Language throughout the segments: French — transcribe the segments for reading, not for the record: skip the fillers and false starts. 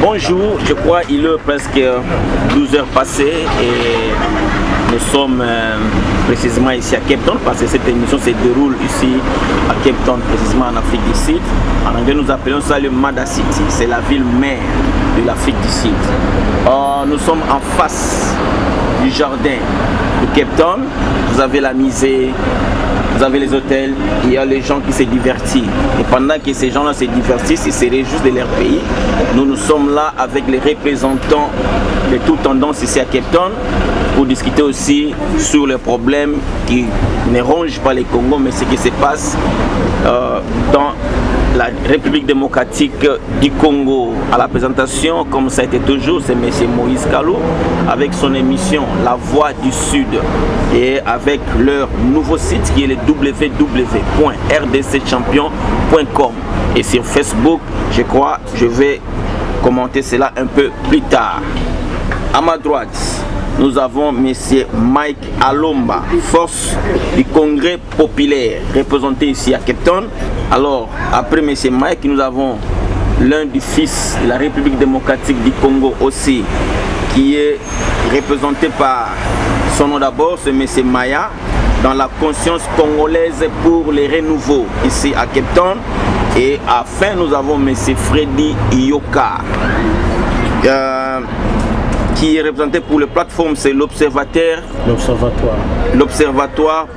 Bonjour, je crois il est presque 12 heures passées et nous sommes précisément ici à Cape Town parce que cette émission se déroule ici à Cape Town, précisément en Afrique du Sud. En anglais, nous appelons ça le Mada City, c'est la ville mère de l'Afrique du Sud. Nous sommes en face du jardin de Cape Town. Vous avez la musée, vous avez les hôtels, il y a les gens qui se divertissent. Et pendant que ces gens-là se divertissent, ils se réjouissent de leur pays. Nous sommes là avec les représentants de toutes tendances ici à Cape Town pour discuter aussi sur les problèmes qui ne rongent pas les Congo, mais ce qui se passe dans la République démocratique du Congo. À la présentation, comme ça a été toujours, c'est M. Moïse Kalou avec son émission La Voix du Sud et avec leur nouveau site qui est le www.rdcchampion.com. Et sur Facebook, je crois, je vais commenter cela un peu plus tard. À ma droite, nous avons M. Mike Alomba, force du Congrès populaire, représenté ici à Cape Town. Alors, après M. Mike, nous avons l'un des fils de la République démocratique du Congo aussi, qui est représenté par son nom d'abord, c'est M. Maya, dans la conscience congolaise pour les renouveaux, ici à Cape Town. Et enfin, nous avons M. Freddy Yoka, qui est représenté pour les plateformes, c'est l'Observatoire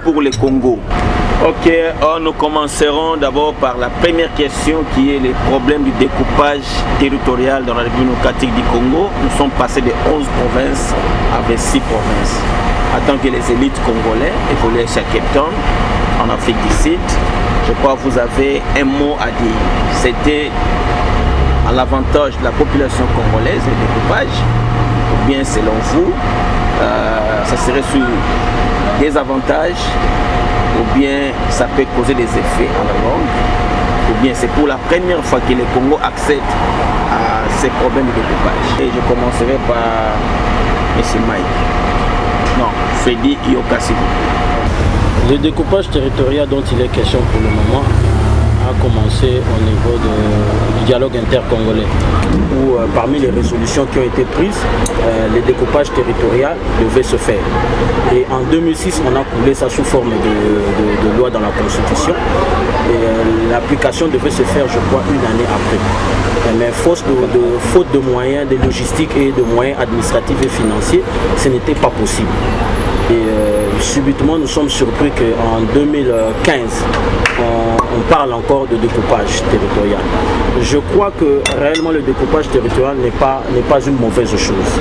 pour le Congo. Ok, nous commencerons d'abord par la première question qui est le problème du découpage territorial dans la République démocratique du Congo. Nous sommes passés de 11 provinces à 26 provinces. En tant que les élites congolais évoluent chez Cape Town, en Afrique du Sud, je crois que vous avez un mot à dire. C'était à l'avantage de la population congolaise, le découpage, ou bien selon vous, ça serait sur des avantages, ou bien ça peut causer des effets à la longue, ou bien c'est pour la première fois que le Congo accède à ces problèmes de découpage. Et je commencerai par M. Mike. Non, Freddy Yoka, s'il vous plaît. Le découpage territorial dont il est question pour le moment a commencé au niveau du dialogue intercongolais, où parmi les résolutions qui ont été prises, le découpage territorial devait se faire. Et en 2006, on a coulé ça sous forme de loi dans la Constitution. Et l'application devait se faire, je crois, une année après. Mais faute de moyens, de logistique et de moyens administratifs et financiers, ce n'était pas possible. Et subitement, nous sommes surpris qu'en 2015, on parle encore de découpage territorial. Je crois que réellement le découpage territorial n'est pas une mauvaise chose.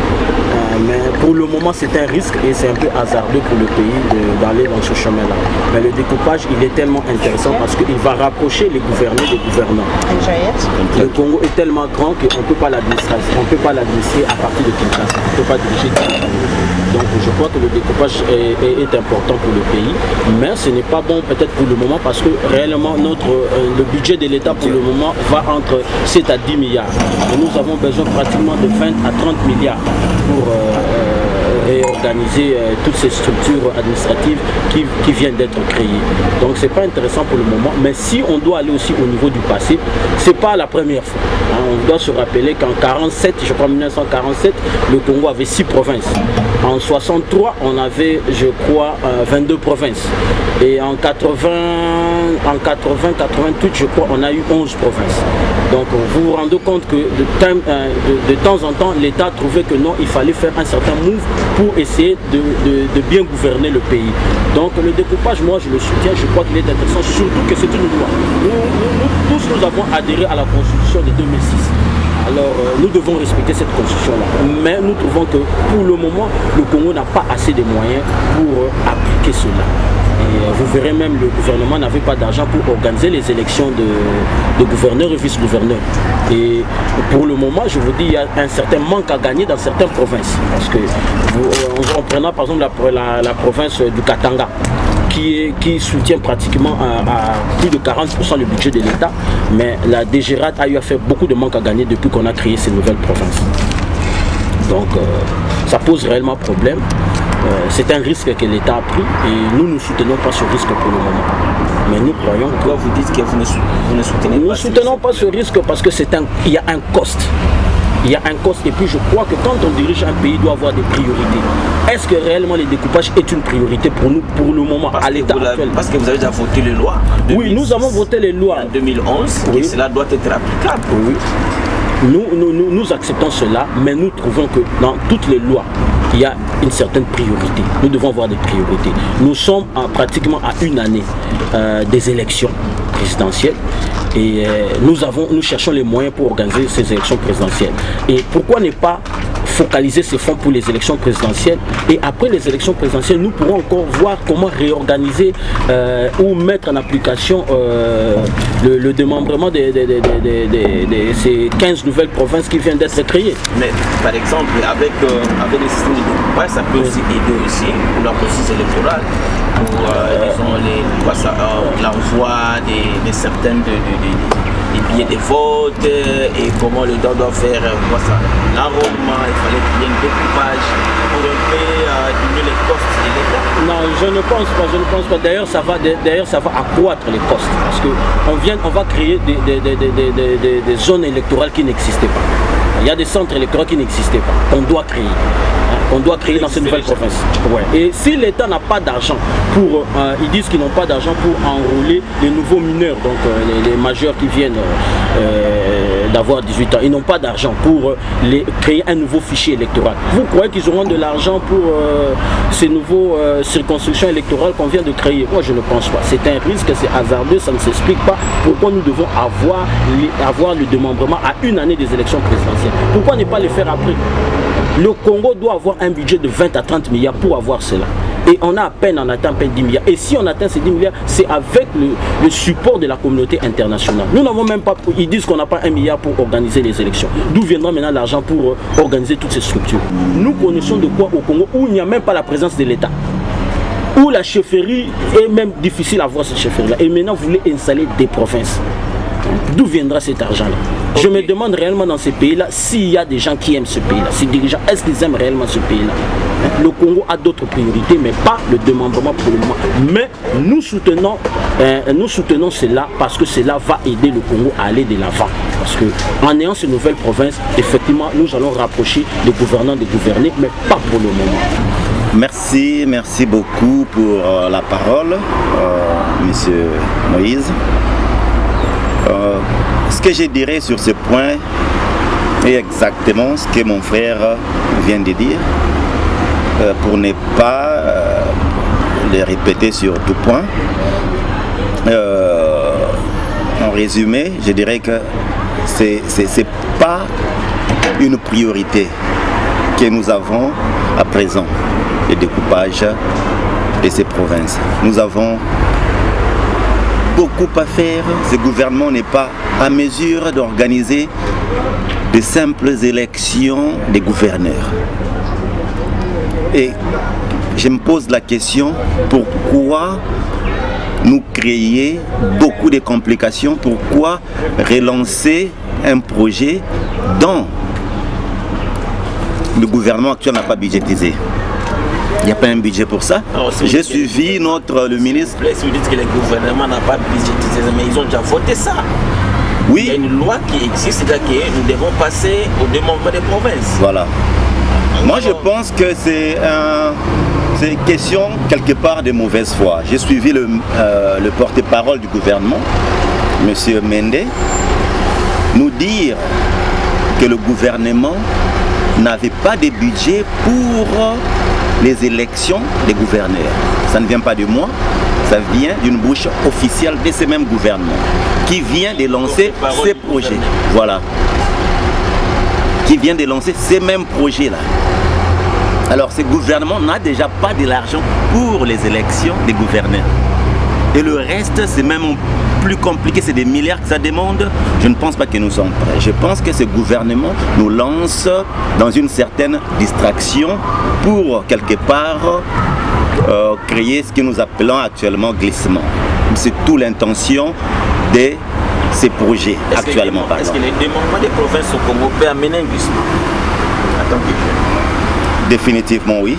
Mais pour le moment, c'est un risque et c'est un peu hasardeux pour le pays d'aller dans ce chemin-là. Mais le découpage, il est tellement intéressant parce qu'il va rapprocher les gouvernés des gouvernants. Le Congo est tellement grand qu'on ne peut pas l'administrer. On ne peut pas l'administrer à partir de Kinshasa. On ne peut pas diriger. Donc je crois que le découpage est important pour le pays, mais ce n'est pas bon peut-être pour le moment parce que réellement le budget de l'État pour le moment va entre 7 à 10 milliards. Et nous avons besoin pratiquement de 20 à 30 milliards pour réorganiser toutes ces structures administratives qui viennent d'être créées. Donc c'est pas intéressant pour le moment, mais si on doit aller aussi au niveau du passé, c'est pas la première fois. On doit se rappeler qu'en 1947, je crois 1947, le Congo avait 6 provinces. En 63, on avait, je crois, 22 provinces. Et en 88, je crois, on a eu 11 provinces. Donc vous vous rendez compte que de temps en temps, l'État trouvait que non, il fallait faire un certain move pour essayer de bien gouverner le pays. Donc le découpage, moi je le soutiens, je crois qu'il est intéressant, surtout que c'est une loi. Nous tous, nous avons adhéré à la Constitution de 2006. Alors nous devons respecter cette constitution-là. Mais nous trouvons que pour le moment, le Congo n'a pas assez de moyens pour appliquer cela. Et vous verrez même le gouvernement n'avait pas d'argent pour organiser les élections de gouverneurs et vice-gouverneurs. Et pour le moment, je vous dis, il y a un certain manque à gagner dans certaines provinces. Parce que on prendra par exemple la province du Katanga, qui soutient pratiquement à plus de 40% le budget de l'État, mais la DGRAT a eu à faire beaucoup de manque à gagner depuis qu'on a créé ces nouvelles provinces. Donc ça pose réellement problème. C'est un risque que l'État a pris et nous ne soutenons pas ce risque pour le moment. Mais nous croyons que... Vous dites que vous ne soutenez pas. Nous ne soutenons pas ce risque parce que il y a un cost. il y a un cost. Et puis je crois que quand on dirige un pays, il doit avoir des priorités. Est-ce que réellement le découpage est une priorité pour nous, pour le moment, à l'état actuel? Parce que vous avez déjà voté les lois. Oui, nous avons voté les lois. En 2011, et cela doit être applicable. Oui. Nous acceptons cela, mais nous trouvons que dans toutes les lois, il y a une certaine priorité. Nous devons avoir des priorités. Nous sommes pratiquement à une année des élections présidentielles et nous cherchons les moyens pour organiser ces élections présidentielles. Et pourquoi ne pas focaliser ces fonds pour les élections présidentielles, et après les élections présidentielles, nous pourrons encore voir comment réorganiser ou mettre en application le démembrement de ces 15 nouvelles provinces qui viennent d'être créées. Mais par exemple, avec les systèmes de découpage, ça peut aussi aider aussi pour la processus électorale, pour l'envoi de certaines des billets de vote et comment le doigt doit faire l'enrôlement. Il fallait qu'il y ait un découpage pour un peu diminuer les costes de l'État. Non, je ne pense pas. D'ailleurs, ça va accroître les costes parce qu'on va créer des zones électorales qui n'existaient pas. Il y a des centres électoraux qui n'existaient pas, qu'on doit créer dans ces nouvelles provinces. Ouais. Et si l'État n'a pas d'argent pour, ils disent qu'ils n'ont pas d'argent pour enrôler les nouveaux mineurs, donc les majeurs qui viennent d'avoir 18 ans, ils n'ont pas d'argent pour créer un nouveau fichier électoral. Vous croyez qu'ils auront de l'argent pour ces nouveaux circonscriptions électorales qu'on vient de créer? Moi, je ne pense pas. C'est un risque, c'est hasardeux, ça ne s'explique pas. Pourquoi nous devons avoir le démembrement à une année des élections présidentielles? Pourquoi ne pas le faire après? Le Congo doit avoir un budget de 20 à 30 milliards pour avoir cela. Et on atteint à peine 10 milliards. Et si on atteint ces 10 milliards, c'est avec le support de la communauté internationale. Nous n'avons même pas, ils disent qu'on n'a pas 1 milliard pour organiser les élections. D'où viendra maintenant l'argent pour organiser toutes ces structures? Nous connaissons de quoi au Congo où il n'y a même pas la présence de l'État, où la chefferie est même difficile à voir, cette chefferie-là. Et maintenant, vous voulez installer des provinces. D'où viendra cet argent-là? Je me demande réellement dans ces pays-là s'il y a des gens qui aiment ce pays-là. Ces dirigeants, est-ce qu'ils aiment réellement ce pays-là? Le Congo a d'autres priorités, mais pas le démembrement pour le moment. Mais nous soutenons cela parce que cela va aider le Congo à aller de l'avant. Parce qu'en ayant ces nouvelles provinces, effectivement, nous allons rapprocher les gouvernants des gouvernés, mais pas pour le moment. Merci beaucoup pour la parole, Monsieur Moïse. Ce que je dirais sur ce point est exactement ce que mon frère vient de dire, pour ne pas le répéter sur tout point. En résumé, je dirais que c'est pas une priorité que nous avons à présent, le découpage de ces provinces. Nous avons beaucoup à faire. Ce gouvernement n'est pas à mesure d'organiser de simples élections des gouverneurs. Et je me pose la question, pourquoi nous créer beaucoup de complications? Pourquoi relancer un projet dont le gouvernement actuel n'a pas budgétisé? Il n'y a pas un budget pour ça. J'ai suivi le ministre. Si vous dites que le gouvernement n'a pas budgétisé, mais ils ont déjà voté ça. Oui. Il y a une loi qui existe, c'est-à-dire que nous devons passer au démembrement des provinces. Voilà. Moi, je pense que c'est une question quelque part de mauvaise foi. J'ai suivi le porte-parole du gouvernement, M. Mende, nous dire que le gouvernement n'avait pas de budget pour les élections des gouverneurs. Ça ne vient pas de moi, ça vient d'une bouche officielle de ce même gouvernement qui vient de lancer ces projets. Voilà. Qui vient de lancer ces mêmes projets-là. Alors ce gouvernement n'a déjà pas de l'argent pour les élections des gouverneurs. Et le reste, c'est même plus compliqué, c'est des milliards que ça demande. Je ne pense pas que nous sommes prêts. Je pense que ce gouvernement nous lance dans une certaine distraction pour quelque part créer ce que nous appelons actuellement glissement. C'est toute l'intention de ces projets actuellement. Est-ce que les démembrements des provinces au Congo peut amener un glissement? Définitivement oui.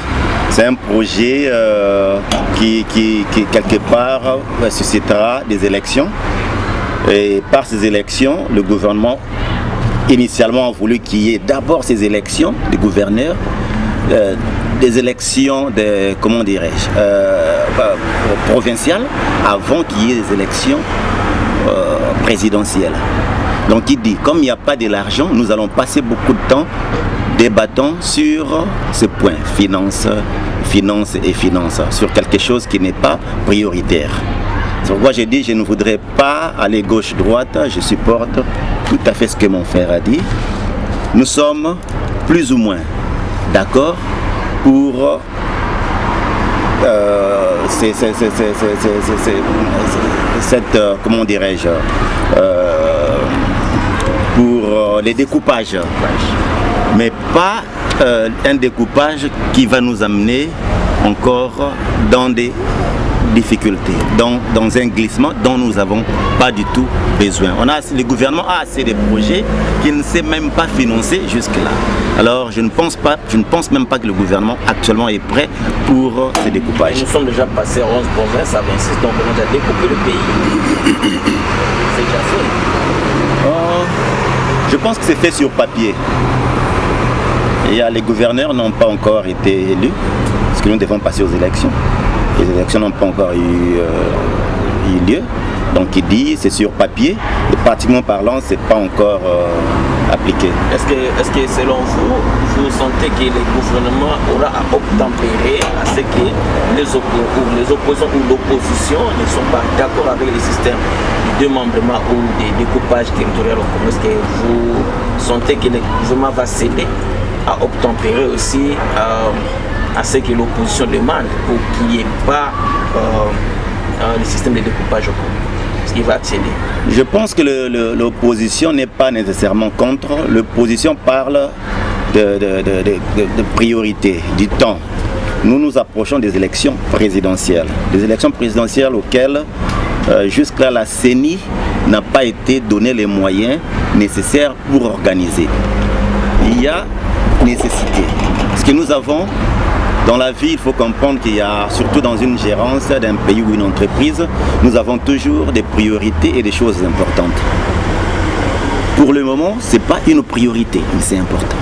C'est un projet qui quelque part suscitera des élections. Et par ces élections, le gouvernement initialement voulu qu'il y ait d'abord ces élections de gouverneurs, des élections de, comment dirais-je, provinciales, avant qu'il y ait des élections présidentielles. Donc il dit, comme il n'y a pas de l'argent, nous allons passer beaucoup de temps débattant sur ce point, finance, sur quelque chose qui n'est pas prioritaire. C'est pourquoi j'ai dit, je ne voudrais pas aller gauche-droite, je supporte tout à fait ce que mon frère a dit. Nous sommes plus ou moins d'accord pour comment dirais-je, pour les découpages, mais pas un découpage qui va nous amener encore dans des difficultés, dans un glissement dont nous n'avons pas du tout besoin. Le gouvernement a assez de projets qu'il ne sait même pas financer jusque-là. Alors je ne pense même pas que le gouvernement actuellement est prêt pour ce découpage. Nous sommes déjà passés 11 provinces à 26, donc on a déjà découpé le pays. C'est déjà fait. Je pense que c'est fait sur papier. Les gouverneurs n'ont pas encore été élus, parce que nous devons passer aux élections. Les élections n'ont pas encore eu lieu. Donc il dit c'est sur papier, et pratiquement parlant, c'est pas encore appliqué. Est-ce que selon vous sentez que le gouvernement aura à obtempérer à ce que les opposants ou l'opposition ne sont pas d'accord avec le système de démembrement ou de découpage territorial? Est-ce que vous sentez que le gouvernement va céder à obtempérer aussi à ce que l'opposition demande pour qu'il n'y ait pas le système de découpage au cours? Est-ce qu'il va accéder? Je pense que l'opposition n'est pas nécessairement contre. L'opposition parle de priorité, du temps. Nous nous approchons des élections présidentielles. Des élections présidentielles auxquelles jusqu'à la CENI n'a pas été donné les moyens nécessaires pour organiser. Il y a nécessité. Ce que nous avons dans la vie, il faut comprendre qu'il y a, surtout dans une gérance d'un pays ou une entreprise, nous avons toujours des priorités et des choses importantes. Pour le moment, ce n'est pas une priorité, mais c'est important.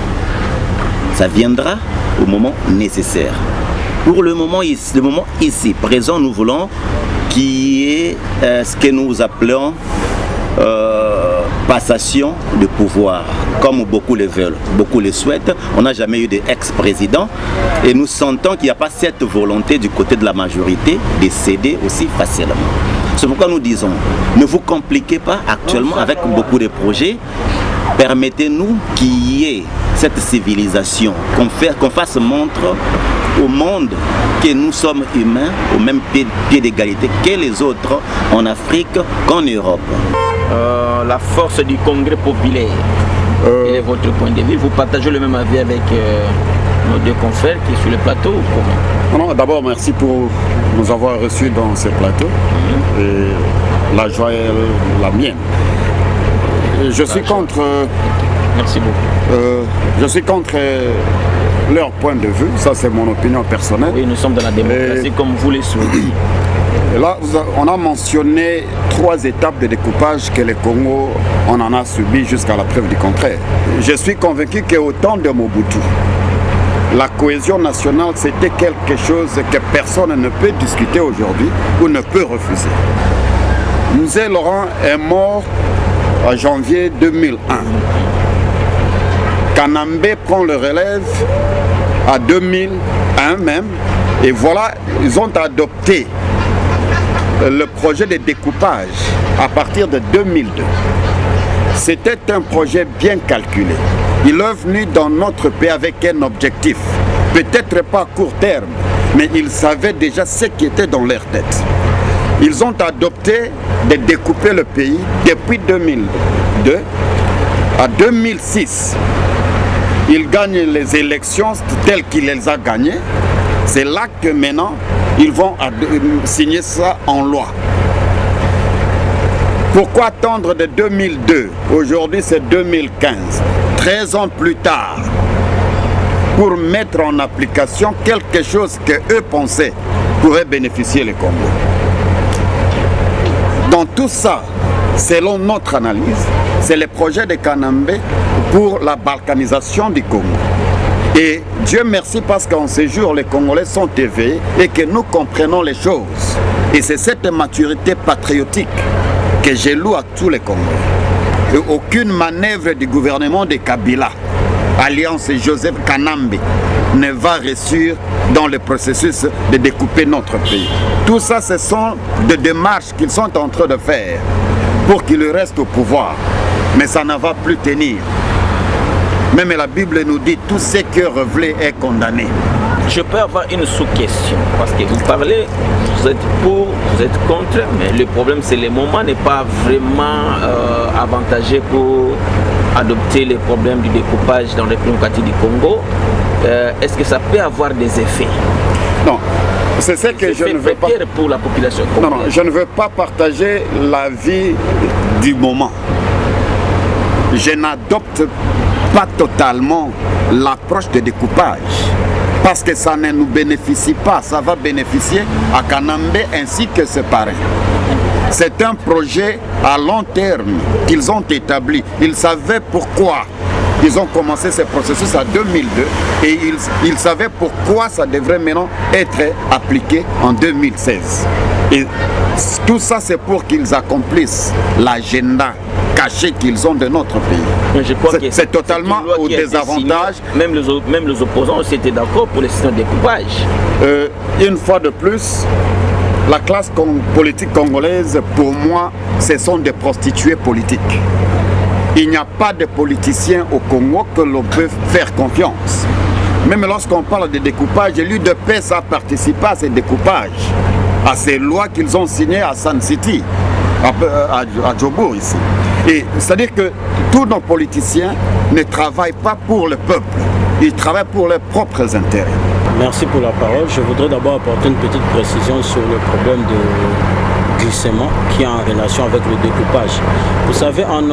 Ça viendra au moment nécessaire. Pour le moment ici, présent, nous voulons qu'il y ait ce que nous appelons passation de pouvoir, comme beaucoup le veulent, beaucoup le souhaitent. On n'a jamais eu d'ex-président et nous sentons qu'il n'y a pas cette volonté du côté de la majorité de céder aussi facilement. C'est pourquoi nous disons, ne vous compliquez pas actuellement avec beaucoup de projets. Permettez-nous qu'il y ait cette civilisation, qu'on fasse montre au monde que nous sommes humains au même pied d'égalité que les autres en Afrique qu'en Europe. La force du Congrès populaire, quel est votre point de vue? Vous partagez le même avis avec nos deux confrères qui sont sur le plateau ou comment? Non, d'abord, merci pour nous avoir reçus dans ce plateau. Et la joie est la mienne. Je suis contre. Merci beaucoup. Je suis contre leur point de vue. Ça, c'est mon opinion personnelle. Oui, nous sommes dans la démocratie comme vous les souhaitez. Et là, on a mentionné 3 étapes de découpage que le Congo, on en a subi jusqu'à la preuve du contraire. Je suis convaincu qu'au temps de Mobutu, la cohésion nationale, c'était quelque chose que personne ne peut discuter aujourd'hui ou ne peut refuser. Musée Laurent est mort en janvier 2001. Kanambe prend le relève à 2001 même, et voilà, ils ont adopté le projet de découpage à partir de 2002. C'était un projet bien calculé. Il est venu dans notre pays avec un objectif, peut-être pas à court terme, mais ils savaient déjà ce qui était dans leur tête. Ils ont adopté de découper le pays depuis 2002 à 2006. Ils gagnent les élections telles qu'ils les ont gagnées. C'est là que maintenant, ils vont signer ça en loi. Pourquoi attendre de 2002? Aujourd'hui, c'est 2015. 13 ans plus tard, pour mettre en application quelque chose que eux pensaient pourrait bénéficier le Congo. Dans tout ça, selon notre analyse, c'est le projet de Kanambe pour la balkanisation du Congo. Et Dieu merci parce qu'en ces jours, les Congolais sont éveillés et que nous comprenons les choses. Et c'est cette maturité patriotique que je loue à tous les Congolais. Et aucune manœuvre du gouvernement de Kabila, Alliance Joseph Kanambe, ne va réussir dans le processus de découper notre pays. Tout ça, ce sont des démarches qu'ils sont en train de faire pour qu'il reste au pouvoir. Mais ça ne va plus tenir. Même la Bible nous dit tout ce qui est révélé est condamné. Je peux avoir une sous-question, parce que vous parlez, vous êtes pour, vous êtes contre, mais le problème c'est que le moment n'est pas vraiment avantageux pour adopter les problèmes du découpage dans les démocratie du Congo. Est-ce que ça peut avoir des effets? Non, c'est ce que je ne veux pas. Pour la population congolaise. Non, je ne veux pas partager la vie du moment. Je n'adopte pas totalement l'approche de découpage parce que ça ne nous bénéficie pas, ça va bénéficier à Kanambe ainsi que ses parrains. C'est un projet à long terme qu'ils ont établi. Ils savaient pourquoi ils ont commencé ce processus en 2002 et ils savaient pourquoi ça devrait maintenant être appliqué en 2016. Et tout ça, c'est pour qu'ils accomplissent l'agenda caché qu'ils ont de notre pays. C'est totalement au désavantage. Même les opposants aussi étaient d'accord pour le système de découpage. Une fois de plus, la classe politique congolaise, pour moi, ce sont des prostituées politiques. Il n'y a pas de politiciens au Congo que l'on peut faire confiance. Même lorsqu'on parle de découpage, l'UDPS a participé à ces découpages, à ces lois qu'ils ont signées à Sun City, à Djobour ici. Et c'est-à-dire que tous nos politiciens ne travaillent pas pour le peuple, ils travaillent pour leurs propres intérêts. Merci pour la parole. Je voudrais d'abord apporter une petite précision sur le problème de glissement qui est en relation avec le découpage. Vous savez, en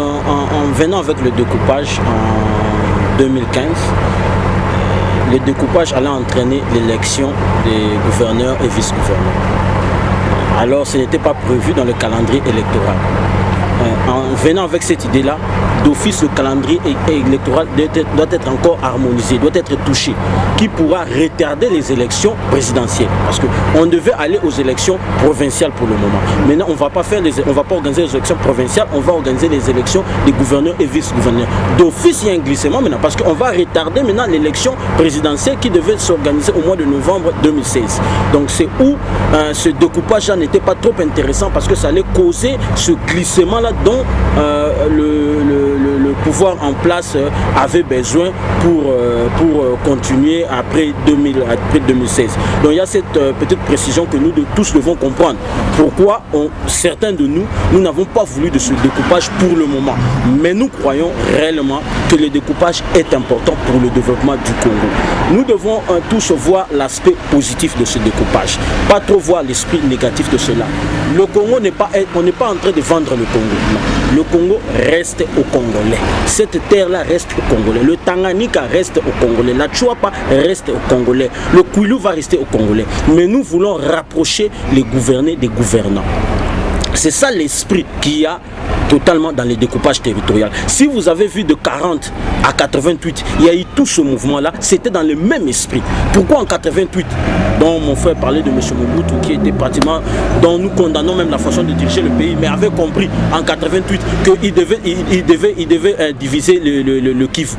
venant avec le découpage en 2015, le découpage allait entraîner l'élection des gouverneurs et vice-gouverneurs. Alors ce n'était pas prévu dans le calendrier électoral. En venant avec cette idée-là, d'office le calendrier électoral doit être encore harmonisé, doit être touché, qui pourra retarder les élections présidentielles. Parce qu'on devait aller aux élections provinciales pour le moment. Maintenant, on ne va pas organiser les élections provinciales, on va organiser les élections des gouverneurs et vice-gouverneurs. D'office, il y a un glissement maintenant, parce qu'on va retarder maintenant l'élection présidentielle qui devait s'organiser au mois de novembre 2016. Donc c'est où ce découpage-là n'était pas trop intéressant, parce que ça allait causer ce glissement-là dont le pouvoir en place avait besoin pour continuer après 2016. Donc il y a cette petite précision que nous tous devons comprendre. Pourquoi certains de nous n'avons pas voulu de ce découpage pour le moment. Mais nous croyons réellement que le découpage est important pour le développement du Congo. Nous devons tous voir l'aspect positif de ce découpage, pas trop voir l'esprit négatif de cela. Le Congo on n'est pas en train de vendre le Congo. Non. Le Congo reste aux Congolais. Cette terre-là reste aux Congolais. Le Tanganyika reste aux Congolais. La Tchouapa reste aux Congolais. Le Kwilu va rester aux Congolais. Mais nous voulons rapprocher les gouvernés des gouvernants. C'est ça l'esprit qu'il y a totalement dans les découpages territoriaux. Si vous avez vu de 40 à 88, il y a eu tout ce mouvement-là, c'était dans le même esprit. Pourquoi en 88, dont mon frère parlait de M. Mobutu, qui était pratiquement, dont nous condamnons même la façon de diriger le pays, mais avait compris en 88 qu'il devait diviser le Kivu,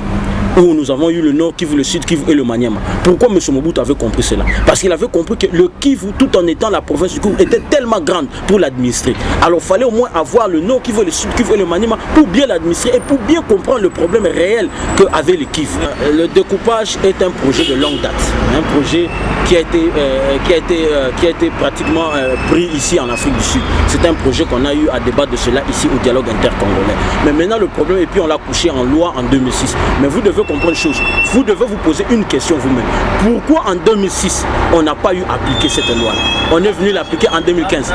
où nous avons eu le Nord Kivu, le Sud Kivu et le Maniema. Pourquoi M. Mobutu avait compris cela? Parce qu'il avait compris que le Kivu, tout en étant la province du Kivu, était tellement grande pour l'administrer. Alors il fallait au moins avoir le Nord Kivu, le Sud Kivu et le Maniema pour bien l'administrer et pour bien comprendre le problème réel qu'avait le Kivu. Le découpage est un projet de longue date, un projet qui a été pratiquement pris ici en Afrique du Sud. C'est un projet qu'on a eu à débattre de cela ici au dialogue intercongolais. Mais maintenant le problème, et puis on l'a couché en loi en 2006. Mais vous devez comprendre une chose, vous devez vous poser une question vous-même. Pourquoi en 2006 on n'a pas eu appliqué cette loi? On est venu l'appliquer en 2015.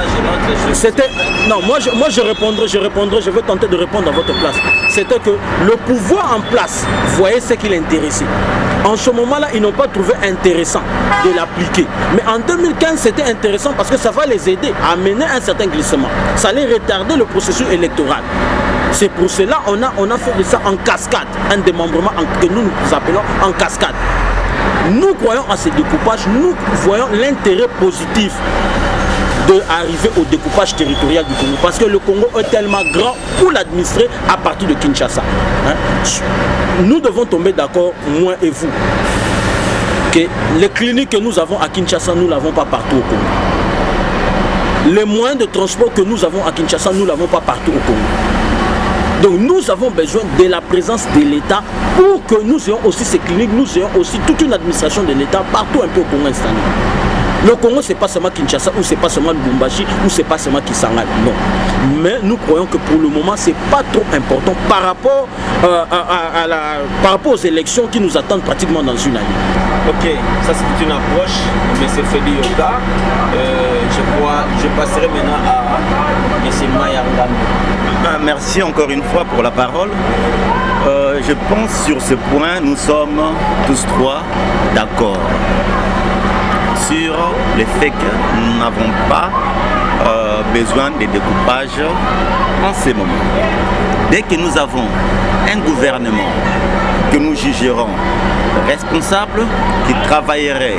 C'était... Non, moi je répondrai, je vais tenter de répondre à votre place. C'était que le pouvoir en place voyait ce qui l'intéressait. En ce moment-là, ils n'ont pas trouvé intéressant de l'appliquer. Mais en 2015, c'était intéressant parce que ça va les aider à mener un certain glissement. Ça allait retarder le processus électoral. C'est pour cela on a fait de ça en cascade, un démembrement que nous appelons en cascade. Nous croyons à ce découpage, nous voyons l'intérêt positif d'arriver au découpage territorial du Congo, parce que le Congo est tellement grand pour l'administrer à partir de Kinshasa. Nous devons tomber d'accord, moi et vous, que les cliniques que nous avons à Kinshasa, nous ne l'avons pas partout au Congo. Les moyens de transport que nous avons à Kinshasa, nous ne l'avons pas partout au Congo. Donc nous avons besoin de la présence de l'État pour que nous ayons aussi ces cliniques, nous ayons aussi toute une administration de l'État partout un peu au Congo installé. Le Congo, ce n'est pas seulement Kinshasa, ou ce n'est pas seulement Lubumbashi, ou ce n'est pas seulement Kisangani, non. Mais nous croyons que pour le moment, ce n'est pas trop important par rapport, par rapport aux élections qui nous attendent pratiquement dans une année. Ok, ça c'est une approche, M. Feli Yoka. Je passerai maintenant à M. Mayangano. Merci encore une fois pour la parole. Je pense sur ce point, nous sommes tous trois d'accord sur le fait que nous n'avons pas besoin de découpage en ce moment. Dès que nous avons un gouvernement que nous jugerons responsable, qui travaillerait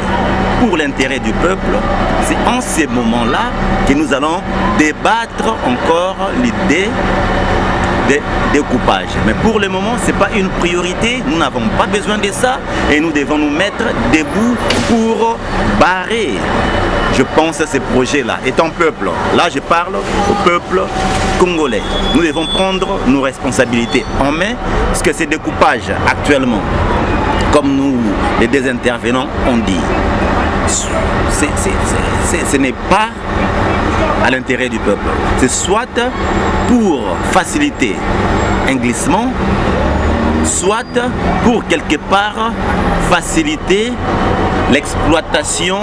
pour l'intérêt du peuple, c'est en ces moments-là que nous allons débattre encore l'idée de découpage. Mais pour le moment, ce n'est pas une priorité, nous n'avons pas besoin de ça et nous devons nous mettre debout pour barrer, je pense, à ces projets-là. Étant peuple, là je parle au peuple congolais. Nous devons prendre nos responsabilités en main, parce que ces découpages actuellement, comme nous, les deux intervenants, ont dit, ce n'est pas à l'intérêt du peuple. C'est soit pour faciliter un glissement, soit pour quelque part faciliter l'exploitation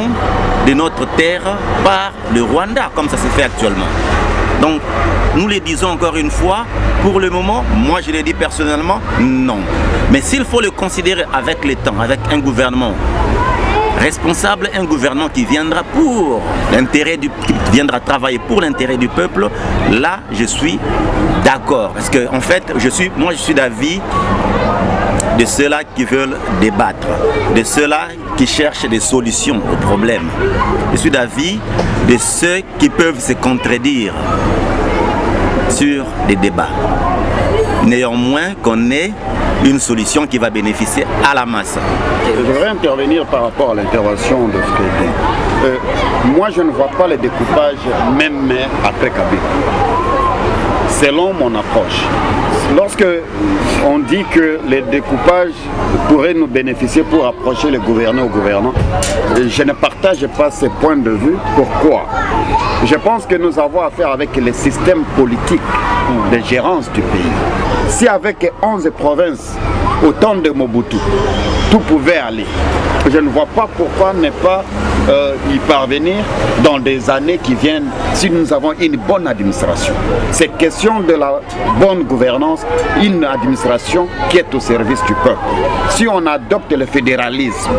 de notre terre par le Rwanda, comme ça se fait actuellement. Donc, nous le disons encore une fois, pour le moment, moi je le dis personnellement, non. Mais s'il faut le considérer avec le temps, avec un gouvernement responsable, un gouvernement qui viendra pour l'intérêt qui viendra travailler pour l'intérêt du peuple, là je suis d'accord. Parce que en fait, moi je suis d'avis de ceux-là qui veulent débattre, de ceux-là qui cherchent des solutions aux problèmes. Je suis d'avis de ceux qui peuvent se contredire sur des débats. Néanmoins qu'on ait une solution qui va bénéficier à la masse. Je voudrais intervenir par rapport à l'intervention de Frédéric. Moi, je ne vois pas le découpage même après Kabila. Selon mon approche, lorsque on dit que les découpages pourraient nous bénéficier pour approcher le gouverneur au gouvernant, je ne partage pas ce point de vue. Pourquoi? Je pense que nous avons affaire avec le système politique de gérance du pays. Si avec 11 provinces, au temps de Mobutu, tout pouvait aller, je ne vois pas pourquoi ne pas y parvenir dans des années qui viennent si nous avons une bonne administration. C'est question de la bonne gouvernance, une administration qui est au service du peuple. Si on adopte le fédéralisme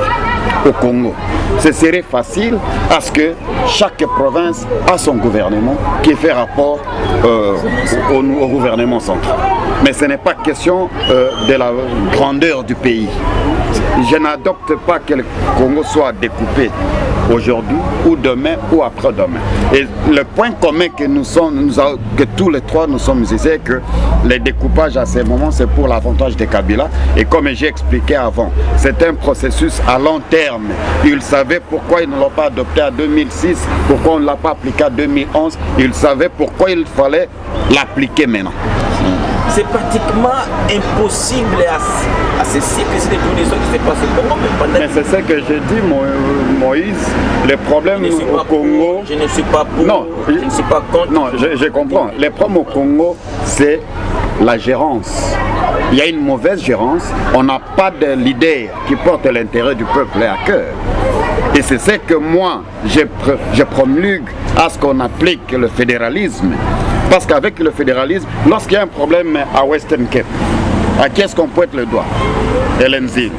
au Congo, ce serait facile à ce que chaque province a son gouvernement qui fait rapport au gouvernement central. Mais ce n'est pas question de la grandeur du pays. Je n'adopte pas que le Congo soit découpé aujourd'hui ou demain ou après-demain. Et le point commun que que tous les trois nous sommes ici, c'est que les découpages à ces moments, c'est pour l'avantage de Kabila. Et comme j'ai expliqué avant, c'est un processus à long terme. Ils savaient pourquoi ils ne l'ont pas adopté en 2006, pourquoi on ne l'a pas appliqué en 2011. Ils savaient pourquoi il fallait l'appliquer maintenant. C'est pratiquement impossible à ce siècle, c'est des conditions qui se passent au Congo. Mais c'est ce que j'ai dit, Moïse. Le problème au Congo... Je ne suis pas pour, non, je ne suis pas contre. Non, je comprends. Le problème au Congo, c'est la gérance. Il y a une mauvaise gérance. On n'a pas de leader qui porte l'intérêt du peuple à cœur. Et c'est ce que moi, je promulgue à ce qu'on applique le fédéralisme. Parce qu'avec le fédéralisme, lorsqu'il y a un problème à Western Cape, à qui est-ce qu'on pointe le doigt? Elenzil.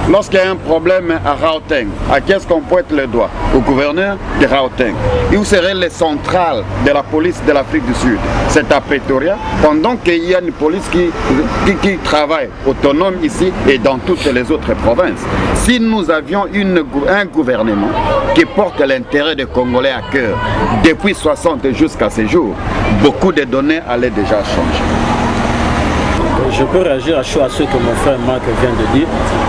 Lorsqu'il y a un problème à Gauteng, à qui est-ce qu'on pointe le doigt? Au gouverneur de Gauteng. Et où seraient les centrales de la police de l'Afrique du Sud? C'est à Pretoria, pendant qu'il y a une police qui travaille autonome ici et dans toutes les autres provinces. Si nous avions un gouvernement qui porte l'intérêt des Congolais à cœur depuis 60 jusqu'à ces jours, beaucoup de données allaient déjà changer. Je peux réagir à chaud à ce que mon frère Marc vient de dire.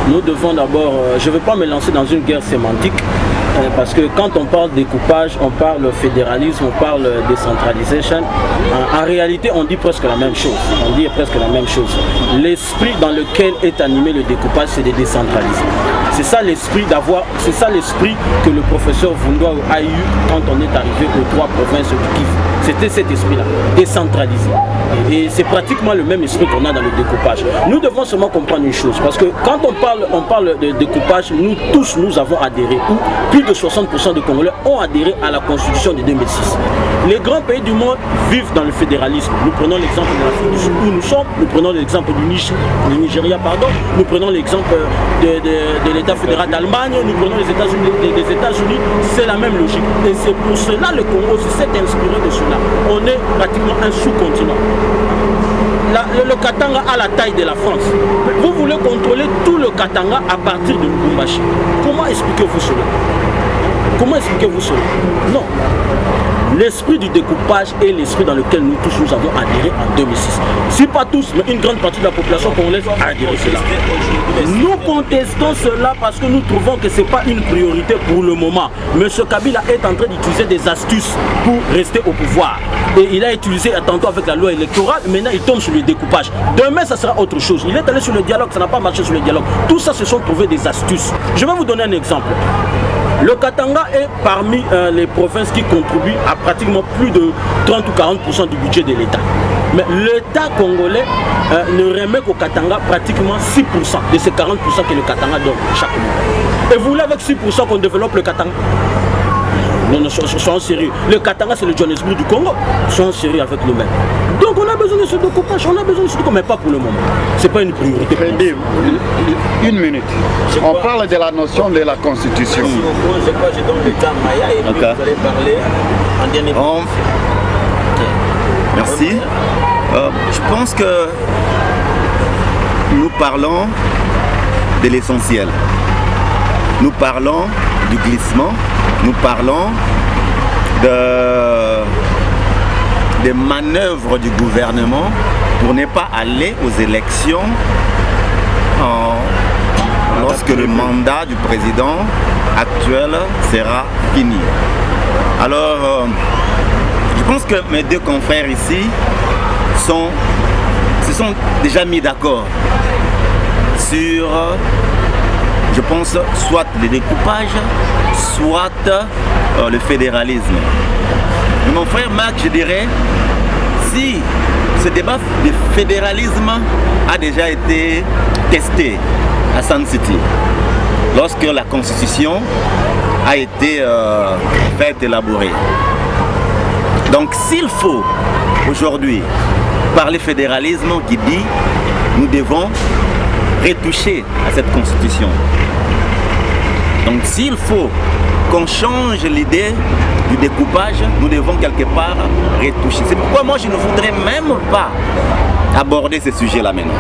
Nous devons d'abord, je ne veux pas me lancer dans une guerre sémantique, parce que quand on parle découpage, on parle fédéralisme, on parle décentralisation. En réalité, on dit presque la même chose. On dit presque la même chose. L'esprit dans lequel est animé le découpage, c'est de décentraliser. C'est ça l'esprit c'est ça l'esprit que le professeur Vundwa a eu quand on est arrivé aux 3 provinces du Kivu. C'était cet esprit-là, décentralisé. Et c'est pratiquement le même esprit qu'on a dans le découpage. Nous devons seulement comprendre une chose, parce que quand on parle de découpage, nous tous, nous avons adhéré, ou plus de 60% des Congolais ont adhéré à la Constitution de 2006. Les grands pays du monde vivent dans le fédéralisme. Nous prenons l'exemple de l'Afrique du Sud où nous sommes, nous prenons l'exemple du Nigeria, nous prenons l'exemple de l'État fédéral d'Allemagne, nous prenons les États-Unis, c'est la même logique. Et c'est pour cela le Congo s'est inspiré de cela. On est pratiquement un sous-continent. Le Katanga a la taille de la France. Vous voulez contrôler tout le Katanga à partir de Lubumbashi. Comment expliquez-vous cela? Comment expliquez-vous cela? Non. L'esprit du découpage est l'esprit dans lequel nous tous nous avons adhéré en 2006. Si pas tous, mais une grande partie de la population congolaise a adhéré à cela. Nous contestons cela parce que nous trouvons que ce n'est pas une priorité pour le moment. M. Kabila est en train d'utiliser des astuces pour rester au pouvoir. Et il a utilisé tantôt avec la loi électorale, maintenant il tombe sur le découpage. Demain, ça sera autre chose. Il est allé sur le dialogue, ça n'a pas marché sur le dialogue. Tout ça, se sont trouvés des astuces. Je vais vous donner un exemple. Le Katanga est parmi les provinces qui contribuent à pratiquement plus de 30 ou 40% du budget de l'État. Mais l'État congolais ne remet qu'au Katanga pratiquement 6% de ces 40% que le Katanga donne chaque mois. Et vous voulez avec 6% qu'on développe le Katanga? Non, soyons sérieux. Le Katanga, c'est le Johannesburg du Congo. Soyons sérieux avec nous-mêmes. Donc on a besoin de ce découpage, mais pas pour le moment. Ce n'est pas une priorité. Une minute. On parle de la notion de la Constitution. Je crois que je donne le temps à Maya et puis vous allez parler en dernier. Merci. Je pense que nous parlons de l'essentiel. Nous parlons du glissement. Nous parlons des manœuvres du gouvernement pour ne pas aller aux élections lorsque le mandat du président actuel sera fini. Alors, je pense que mes deux confrères ici se sont déjà mis d'accord sur, je pense, soit le découpage, soit le fédéralisme. Mais mon frère Marc, je dirais, si ce débat de fédéralisme a déjà été testé à Sun City, lorsque la Constitution a été faite, élaborée. Donc s'il faut aujourd'hui parler fédéralisme qui dit nous devons retoucher à cette Constitution. Donc s'il faut qu'on change l'idée du découpage, nous devons quelque part retoucher. C'est pourquoi moi je ne voudrais même pas aborder ce sujet-là maintenant.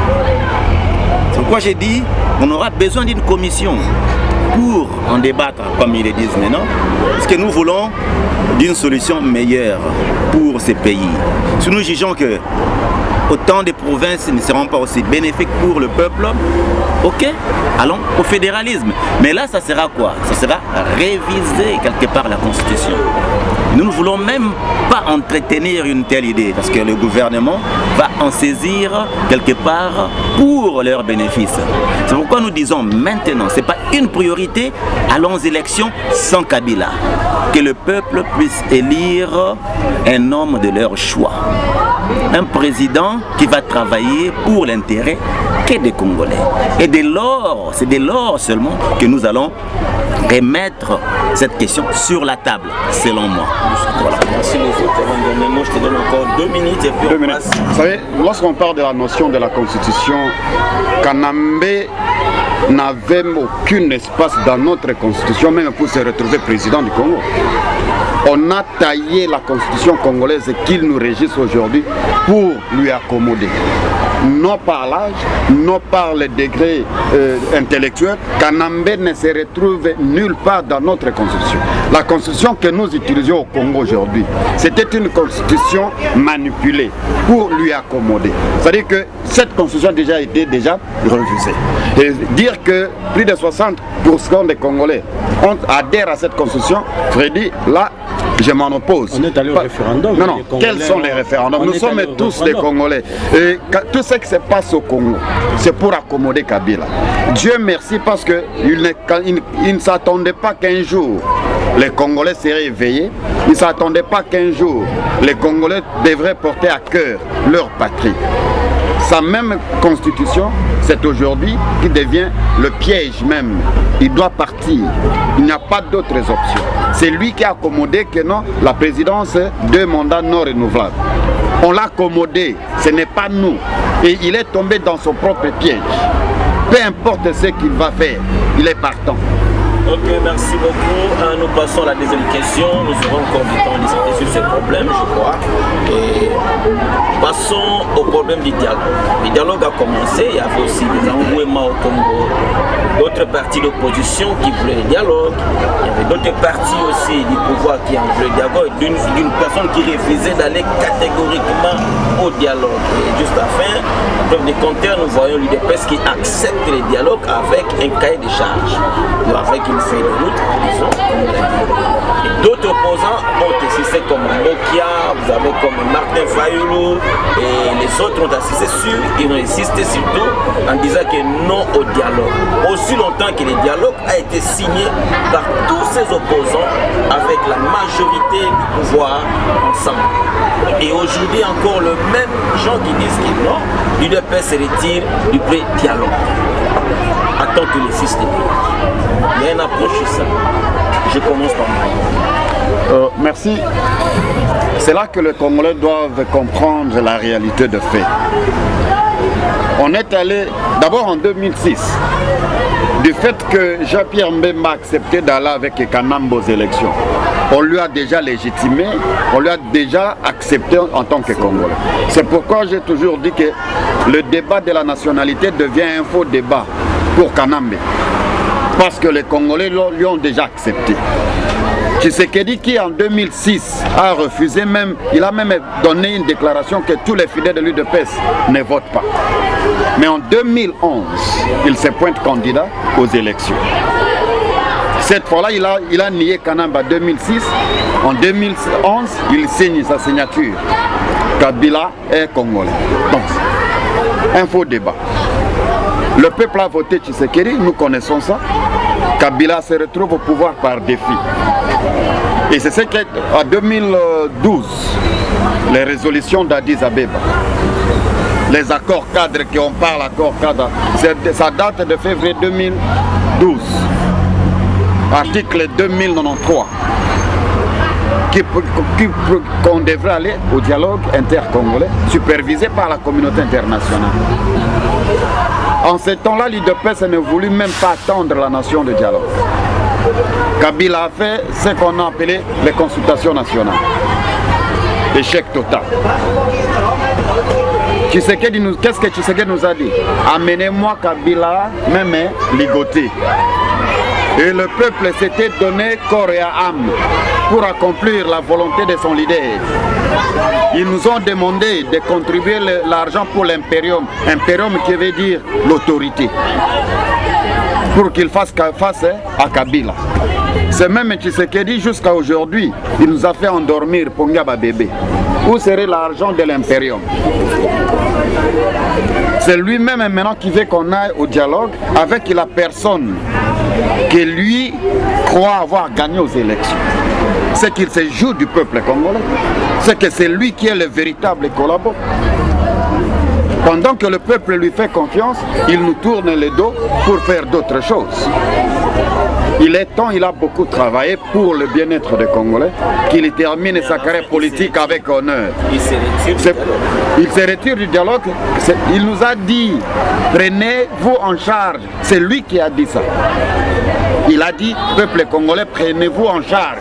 C'est pourquoi j'ai dit qu'on aura besoin d'une commission pour en débattre, comme ils le disent maintenant, parce que nous voulons d'une solution meilleure pour ces pays. Si nous jugeons que autant de provinces ne seront pas aussi bénéfiques pour le peuple, ok, allons au fédéralisme. Mais là, ça sera quoi? Ça sera réviser quelque part la Constitution. Nous ne voulons même pas entretenir une telle idée, parce que le gouvernement va en saisir quelque part pour leurs bénéfices. C'est pourquoi nous disons maintenant, ce n'est pas une priorité, allons aux élections sans Kabila. Que le peuple puisse élire un homme de leur choix. Un président qui va travailler pour l'intérêt des Congolais. Et dès lors, c'est dès lors seulement que nous allons remettre cette question sur la table, selon moi. Voilà. Merci les autres. je te donne encore 2 minutes et puis 2 on minutes. passe. Vous savez, lorsqu'on parle de la notion de la constitution, Kanambe n'avait aucun espace dans notre constitution, même pour se retrouver président du Congo. On a taillé la constitution congolaise qu'il nous régisse aujourd'hui pour lui accommoder. Non par l'âge, non par les degrés intellectuels, Kanambe ne se retrouve nulle part dans notre constitution. La constitution que nous utilisions au Congo aujourd'hui, c'était une constitution manipulée pour lui accommoder. C'est-à-dire que cette constitution a déjà été refusée. Et dire que plus de 60% des Congolais adhèrent à cette constitution, Freddy, là, je m'en oppose. On est allé au référendum. Non, quels sont les référendums? Nous sommes tous des Congolais. Et tout ce qui se passe au Congo, c'est pour accommoder Kabila. Dieu merci parce qu'il ne s'attendait pas qu'un jour les Congolais seraient éveillés. Il ne s'attendait pas qu'un jour les Congolais devraient porter à cœur leur patrie. Sa même constitution, c'est aujourd'hui qui devient le piège même. Il doit partir. Il n'y a pas d'autres options. C'est lui qui a accommodé que non, la présidence, 2 mandats non renouvelables. On l'a accommodé, ce n'est pas nous. Et il est tombé dans son propre piège. Peu importe ce qu'il va faire, il est partant. Ok, merci beaucoup. Nous passons à la deuxième question. Nous aurons encore du temps à discuter sur ce problème, je crois. Et passons au problème du dialogue. Le dialogue a commencé. Il y avait aussi des engouements au Congo. D'autres partis d'opposition qui voulaient le dialogue. Il y avait d'autres partis aussi du pouvoir qui en voulaient le dialogue. D'une personne qui refusait d'aller catégoriquement au dialogue. Et juste à la fin, en preuve de compteur, nous voyons l'UDPS qui accepte le dialogue avec un cahier de charges. Avec une feuille de route, disons, comme on l'a dit. Et d'autres opposants ont assisté comme Mokia, vous avez comme Martin Fayoulou, et les autres ont assisté sur, ils ont insisté surtout en disant que non au dialogue. Aussi longtemps que le dialogue a été signé par tous ces opposants avec la majorité du pouvoir ensemble. Et aujourd'hui encore, le même gens qui disent que non, l'UDPS se retire du pré-dialogue. Attends que le fils de Dieu. Il y a une approche sur ça. Je commence par moi. Merci. C'est là que les Congolais doivent comprendre la réalité de fait. On est allé d'abord en 2006. Du fait que Jean-Pierre Mbemba a accepté d'aller avec Kanambe aux élections, on lui a déjà légitimé, on lui a déjà accepté en tant que Congolais. C'est pourquoi j'ai toujours dit que le débat de la nationalité devient un faux débat pour Kanambe. Parce que les Congolais lui ont déjà accepté. Tshisekedi qui en 2006 a refusé même, il a même donné une déclaration que tous les fidèles de l'UDPS ne votent pas. Mais en 2011, il se pointe candidat aux élections. Cette fois-là, il a nié Kanambe en 2006. En 2011, il signe sa signature. Kabila est congolais. Donc, un faux débat. Le peuple a voté Tshisekedi, nous connaissons ça. Kabila se retrouve au pouvoir par défi. Et c'est ce qu'en 2012, les résolutions d'Addis Abeba, les accords cadres qu'on parle, accords cadres, ça date de février 2012, article 2093, qu'on devrait aller au dialogue intercongolais supervisé par la communauté internationale. En ce temps-là, l'UDPS ne voulut même pas attendre la notion de dialogue. Kabila a fait ce qu'on a appelé les consultations nationales. Échec total. Qu'est-ce que Tshisekedi nous a dit? Amenez-moi Kabila, même ligoté. Et le peuple s'était donné corps et âme pour accomplir la volonté de son leader. Ils nous ont demandé de contribuer l'argent pour l'impérium. Impérium qui veut dire l'autorité. Pour qu'il fasse face à Kabila. C'est même Tshisekedi jusqu'à aujourd'hui, il nous a fait endormir Pongaba bébé. Où serait l'argent de l'impérium? C'est lui-même maintenant qui veut qu'on aille au dialogue avec la personne que lui croit avoir gagné aux élections. C'est qu'il se joue du peuple congolais. C'est que c'est lui qui est le véritable collabo. Pendant que le peuple lui fait confiance, il nous tourne le dos pour faire d'autres choses. Il est temps, il a beaucoup travaillé pour le bien-être des Congolais, qu'il termine sa carrière politique avec honneur. Il se retire du dialogue. Il nous a dit, prenez-vous en charge. C'est lui qui a dit ça. Il a dit, peuple congolais, prenez-vous en charge.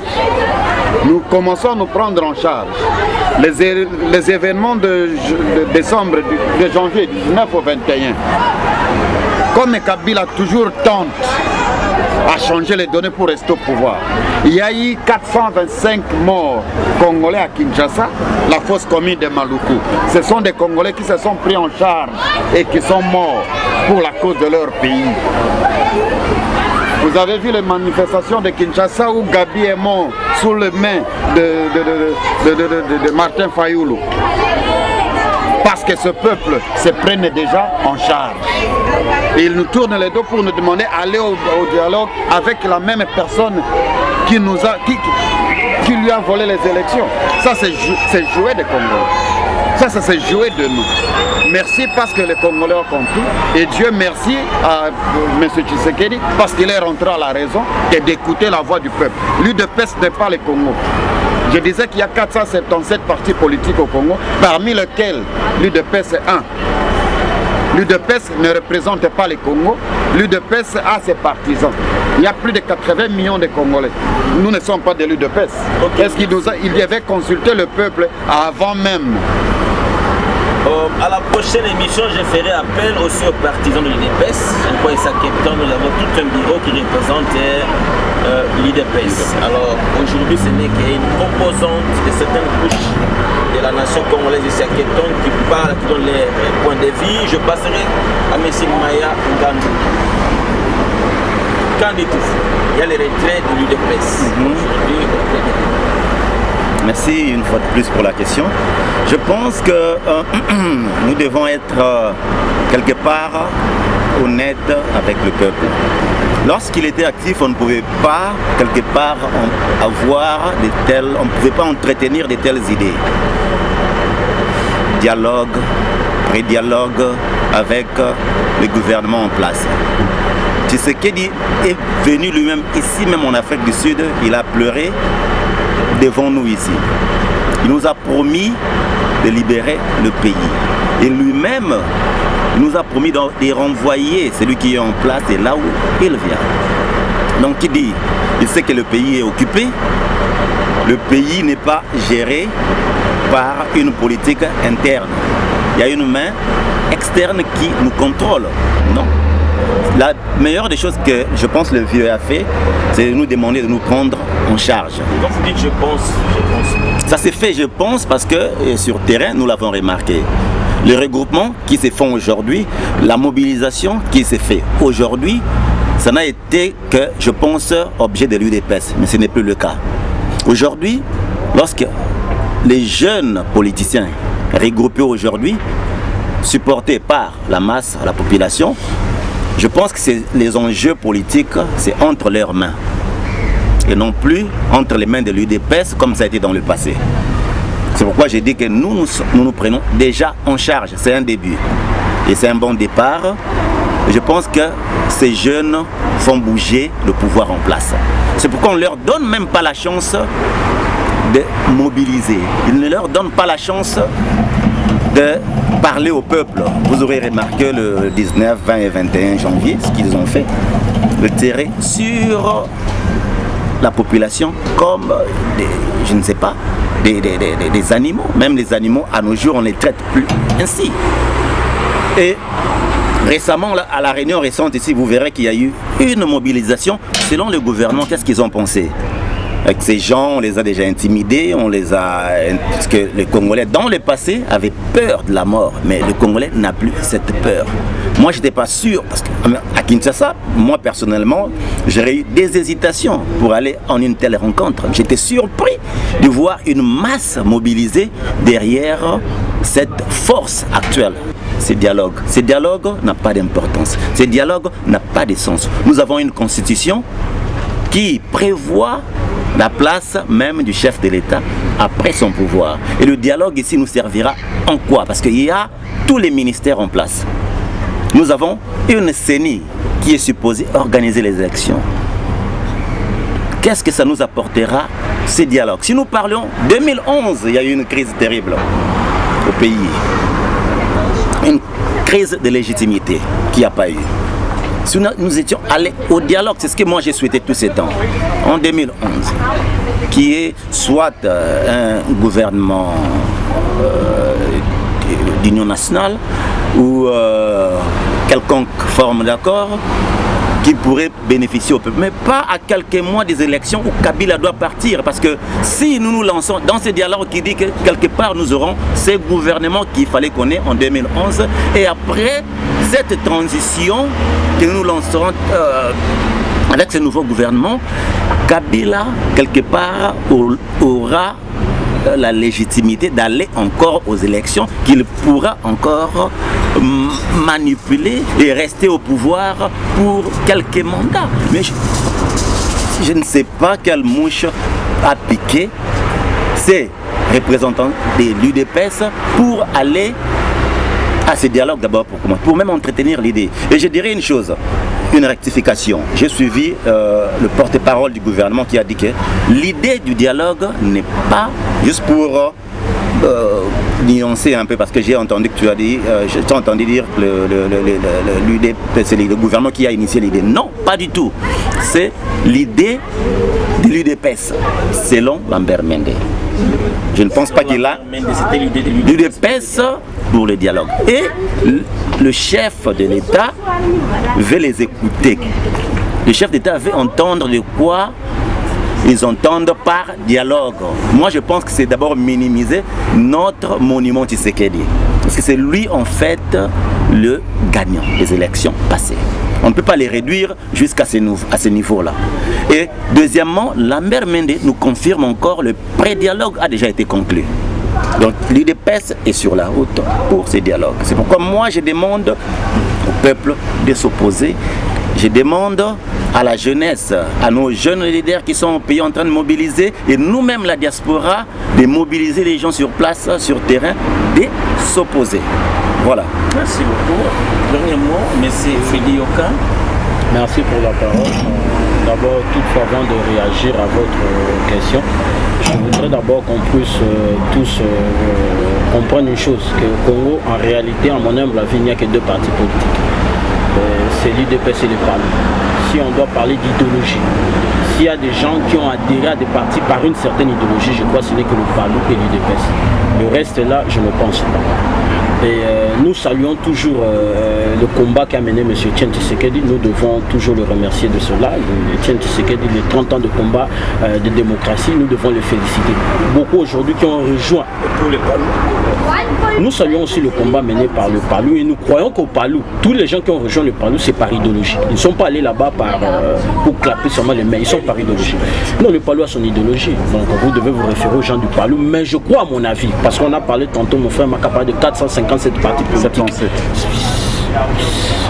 Nous commençons à nous prendre en charge. Les événements de décembre, de janvier 19 au 21, comme Kabila toujours tente à changer les données pour rester au pouvoir. Il y a eu 425 morts congolais à Kinshasa, la fosse commune de Maluku. Ce sont des Congolais qui se sont pris en charge et qui sont morts pour la cause de leur pays. Vous avez vu les manifestations de Kinshasa où Gabi est mort sous les mains de Martin Fayoulou. Parce que ce peuple se prenne déjà en charge. Et il nous tourne les dos pour nous demander d'aller au dialogue avec la même personne qui lui a volé les élections. Ça, c'est jouer des Congolais. Ça, c'est jouer de nous. Merci parce que les Congolais ont compris. Et Dieu merci à M. Tshisekedi parce qu'il est rentré à la raison et d'écouter la voix du peuple. L'UDPS n'est pas le Congo. Je disais qu'il y a 477 partis politiques au Congo, parmi lesquels l'UDPS est un. L'UDPS ne représente pas les Congo, l'UDPS a ses partisans. Il y a plus de 80 millions de Congolais. Nous ne sommes pas de l'UDPS. Okay. Est-ce qu'il devait consulter le peuple avant même? À la prochaine émission, je ferai appel aussi aux partisans de l'UDPS. Je crois que nous avons tout un bureau qui représente l'UDPS. Alors aujourd'hui, ce n'est qu'une composante de certaines couches de la nation congolaise ici à Keton qui parle, qui donne les points de vue. Je passerai à M. Maya Ngandou. Qu'en dites-vous? Il y a les retraits de l'UDPS. Merci une fois de plus pour la question. Je pense que nous devons être quelque part honnêtes avec le peuple. Lorsqu'il était actif, on ne pouvait pas quelque part avoir on ne pouvait pas entretenir de telles idées. Dialogue, pré-dialogue avec le gouvernement en place. Tshisekedi est venu lui-même ici, même en Afrique du Sud, il a pleuré devant nous ici. Il nous a promis de libérer le pays. Et lui-même nous a promis de renvoyer celui qui est en place et là où il vient. Donc il dit, il sait que le pays est occupé, le pays n'est pas géré par une politique interne. Il y a une main externe qui nous contrôle. Non. La meilleure des choses que je pense le vieux a fait, c'est de nous demander de nous prendre en charge. Quand vous dites je pense. Ça s'est fait je pense parce que sur terrain nous l'avons remarqué. Les regroupements qui se font aujourd'hui, la mobilisation qui s'est fait aujourd'hui, ça n'a été que je pense objet de l'UDPS, mais ce n'est plus le cas. Aujourd'hui, lorsque les jeunes politiciens regroupés aujourd'hui, supportés par la masse, la population, je pense que les enjeux politiques, c'est entre leurs mains et non plus entre les mains de l'UDPS comme ça a été dans le passé. C'est pourquoi j'ai dit que nous prenons déjà en charge. C'est un début et c'est un bon départ. Je pense que ces jeunes font bouger le pouvoir en place. C'est pourquoi on ne leur donne même pas la chance de mobiliser. Ils ne leur donnent pas la chance de parler au peuple. Vous aurez remarqué le 19, 20 et 21 janvier, ce qu'ils ont fait, le tirer sur la population comme je ne sais pas, des animaux. Même les animaux, à nos jours, on ne les traite plus ainsi. Et récemment, là, à la réunion récente ici, vous verrez qu'il y a eu une mobilisation. Selon le gouvernement, qu'est-ce qu'ils ont pensé? Avec ces gens, on les a déjà intimidés, parce que les Congolais, dans le passé, avaient peur de la mort, mais le Congolais n'a plus cette peur. Moi, je n'étais pas sûr, parce qu'à Kinshasa, moi personnellement, j'aurais eu des hésitations pour aller en une telle rencontre. J'étais surpris de voir une masse mobilisée derrière cette force actuelle. Ce dialogue n'a pas d'importance, ce dialogue n'a pas de sens. Nous avons une constitution qui prévoit la place même du chef de l'État après son pouvoir. Et le dialogue ici nous servira en quoi? Parce qu'il y a tous les ministères en place. Nous avons une CENI qui est supposée organiser les élections. qu'est-ce que ça nous apportera, ces dialogues? Si nous parlions, 2011, il y a eu une crise terrible au pays. Une crise de légitimité qu'il n'y a pas eu. Si nous étions allés au dialogue, c'est ce que moi j'ai souhaité tous ces temps, en 2011, qui est soit un gouvernement d'union nationale ou quelconque forme d'accord qui pourrait bénéficier au peuple, mais pas à quelques mois des élections où Kabila doit partir, parce que si nous nous lançons dans ce dialogue qui dit que quelque part nous aurons ces gouvernements qu'il fallait qu'on ait en 2011, et après cette transition que nous lancerons avec ce nouveau gouvernement, Kabila quelque part aura la légitimité d'aller encore aux élections, qu'il pourra encore manipuler et rester au pouvoir pour quelques mandats. Mais je ne sais pas quelle mouche a piqué ces représentants de l'UDPS pour aller à ce dialogue d'abord, pour même entretenir l'idée. Et je dirais une chose, une rectification. J'ai suivi le porte-parole du gouvernement qui a dit que l'idée du dialogue n'est pas juste pour nuancer un peu, parce que j'ai entendu que tu as dit, j'ai entendu dire que l'UDP, c'est le gouvernement qui a initié l'idée. Non, pas du tout. C'est l'idée de l'UDPS, selon Lambert Mende. Je ne pense pas qu'il a l'UDPS pour le dialogue. Et le chef de l'État veut les écouter. Le chef d'État veut entendre de quoi ils entendent par dialogue. Moi, je pense que c'est d'abord minimiser notre monument Tshisekedi. Parce que c'est lui, en fait, le gagnant des élections passées. On ne peut pas les réduire jusqu'à ce niveau-là. Et deuxièmement, Lambert Mende nous confirme encore le pré-dialogue a déjà été conclu. Donc l'UDPS est sur la route pour ces dialogues. C'est pourquoi moi je demande au peuple de s'opposer. Je demande à la jeunesse, à nos jeunes leaders qui sont au pays en train de mobiliser, et nous-mêmes la diaspora, de mobiliser les gens sur place, sur terrain, de s'opposer. Voilà. Merci beaucoup. Dernier mot, M. Félix Yoka. Merci pour la parole. D'abord, toutefois, avant de réagir à votre question, je voudrais d'abord qu'on puisse tous comprendre une chose, qu'au Congo, en réalité, en mon humble avis, il n'y a que deux partis politiques. C'est l'UDPS et le PALU. Si on doit parler d'idéologie, s'il y a des gens qui ont adhéré à des partis par une certaine idéologie, je crois que ce n'est que le PALU et l'UDPS. Le reste là, je ne pense pas. Et nous saluons toujours le combat qu'a mené M. Etienne Tshisekedi. Nous devons toujours le remercier de cela. Etienne Tshisekedi, les 30 ans de combat de démocratie, nous devons le féliciter. Beaucoup aujourd'hui qui ont rejoint pour le PALU. Nous saluons aussi le combat mené par le PALU et nous croyons qu'au PALU, tous les gens qui ont rejoint le PALU, c'est par idéologie. Ils ne sont pas allés là-bas pour clapper seulement les mains, ils sont par idéologie. Non, le PALU a son idéologie, donc vous devez vous référer aux gens du PALU, mais je crois à mon avis, parce qu'on a parlé tantôt, mon frère m'a parlé de 457 partis politiques.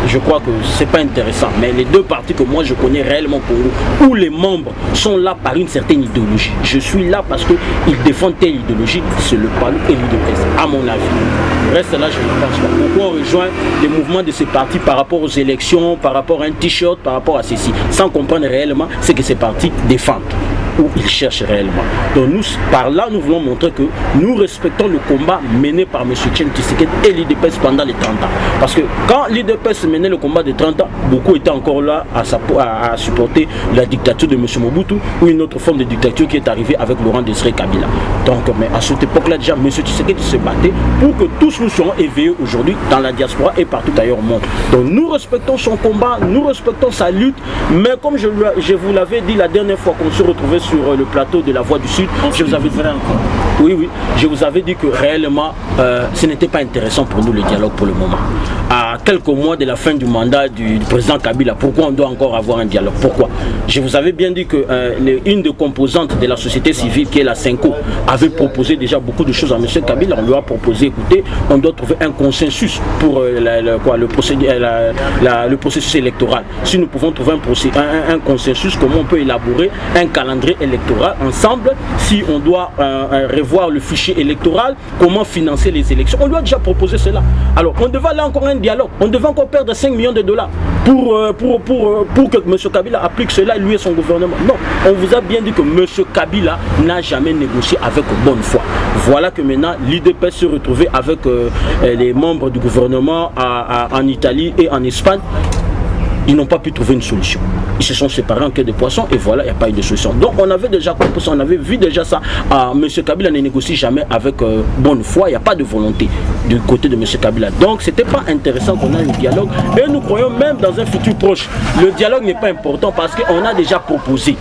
Je crois que c'est pas intéressant, mais les deux partis que moi je connais réellement pour nous, où les membres sont là par une certaine idéologie. Je suis là parce qu'ils défendent telle idéologie, c'est le PALU et l'UDPS, à mon avis. Le reste là, je ne pense pas. Pourquoi on rejoint les mouvements de ces partis par rapport aux élections, par rapport à un t-shirt, par rapport à ceci, sans comprendre réellement ce que ces partis défendent, où ils cherchent réellement. Donc nous, par là, nous voulons montrer que nous respectons le combat mené par M. Etienne Tshisekedi et l'UDPS pendant les 30 ans. Parce que quand l'UDPS menait le combat de 30 ans, beaucoup étaient encore là à supporter la dictature de M. Mobutu ou une autre forme de dictature qui est arrivée avec Laurent Désiré Kabila. Donc, mais à cette époque-là, déjà, M. Tshisekedi se battait pour que tous nous soyons éveillés aujourd'hui dans la diaspora et partout ailleurs au monde. Donc nous respectons son combat, nous respectons sa lutte, mais comme je vous l'avais dit la dernière fois qu'on se retrouvait sur le plateau de la Voix du Sud, je vous avais dit oui, je vous avais dit que réellement ce n'était pas intéressant pour nous le dialogue pour le moment. À quelques mois de la fin du mandat du président Kabila, pourquoi on doit encore avoir un dialogue? Pourquoi? Je vous avais bien dit que une des composantes de la société civile, qui est la Senko, avait proposé déjà beaucoup de choses à M. Kabila. On lui a proposé, écoutez, on doit trouver un consensus pour le processus électoral. Si nous pouvons trouver un consensus, comment on peut élaborer un calendrier électoral ensemble, si on doit revoir le fichier électoral, comment financer les élections. On lui a déjà proposé cela. Alors on devait aller encore un dialogue, on devait encore perdre 5 millions de dollars. pour que M. Kabila applique cela, lui et son gouvernement. Non, on vous a bien dit que M. Kabila n'a jamais négocié avec bonne foi. Voilà que maintenant l'IDPS se retrouvait avec les membres du gouvernement en Italie et en Espagne. Ils n'ont pas pu trouver une solution. Ils se sont séparés en queue de poisson et voilà, il n'y a pas eu de solution. Donc on avait déjà compris ça, on avait vu déjà ça. M. Kabila ne négocie jamais avec bonne foi, il n'y a pas de volonté du côté de M. Kabila. Donc c'était pas intéressant qu'on ait un dialogue. Et nous croyons même dans un futur proche, le dialogue n'est pas important parce qu'on a déjà proposé.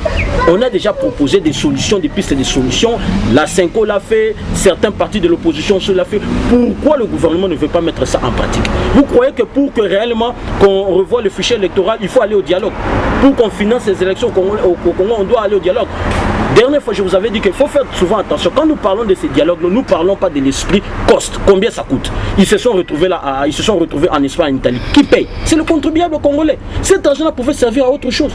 On a déjà proposé des solutions, des pistes et des solutions. La Cinco l'a fait, certains partis de l'opposition se l'ont fait. Pourquoi le gouvernement ne veut pas mettre ça en pratique? Vous croyez que pour que réellement qu'on revoie le fichier électoral, il faut aller au dialogue? Pour qu'on finance les élections au Congo, on doit aller au dialogue. Dernière fois, je vous avais dit qu'il faut faire souvent attention. Quand nous parlons de ces dialogues, nous ne parlons pas de l'esprit cost. Combien ça coûte? Ils se sont retrouvés là, ils se sont retrouvés en Espagne, en Italie. Qui paye? C'est le contribuable congolais. Cet argent-là pouvait servir à autre chose.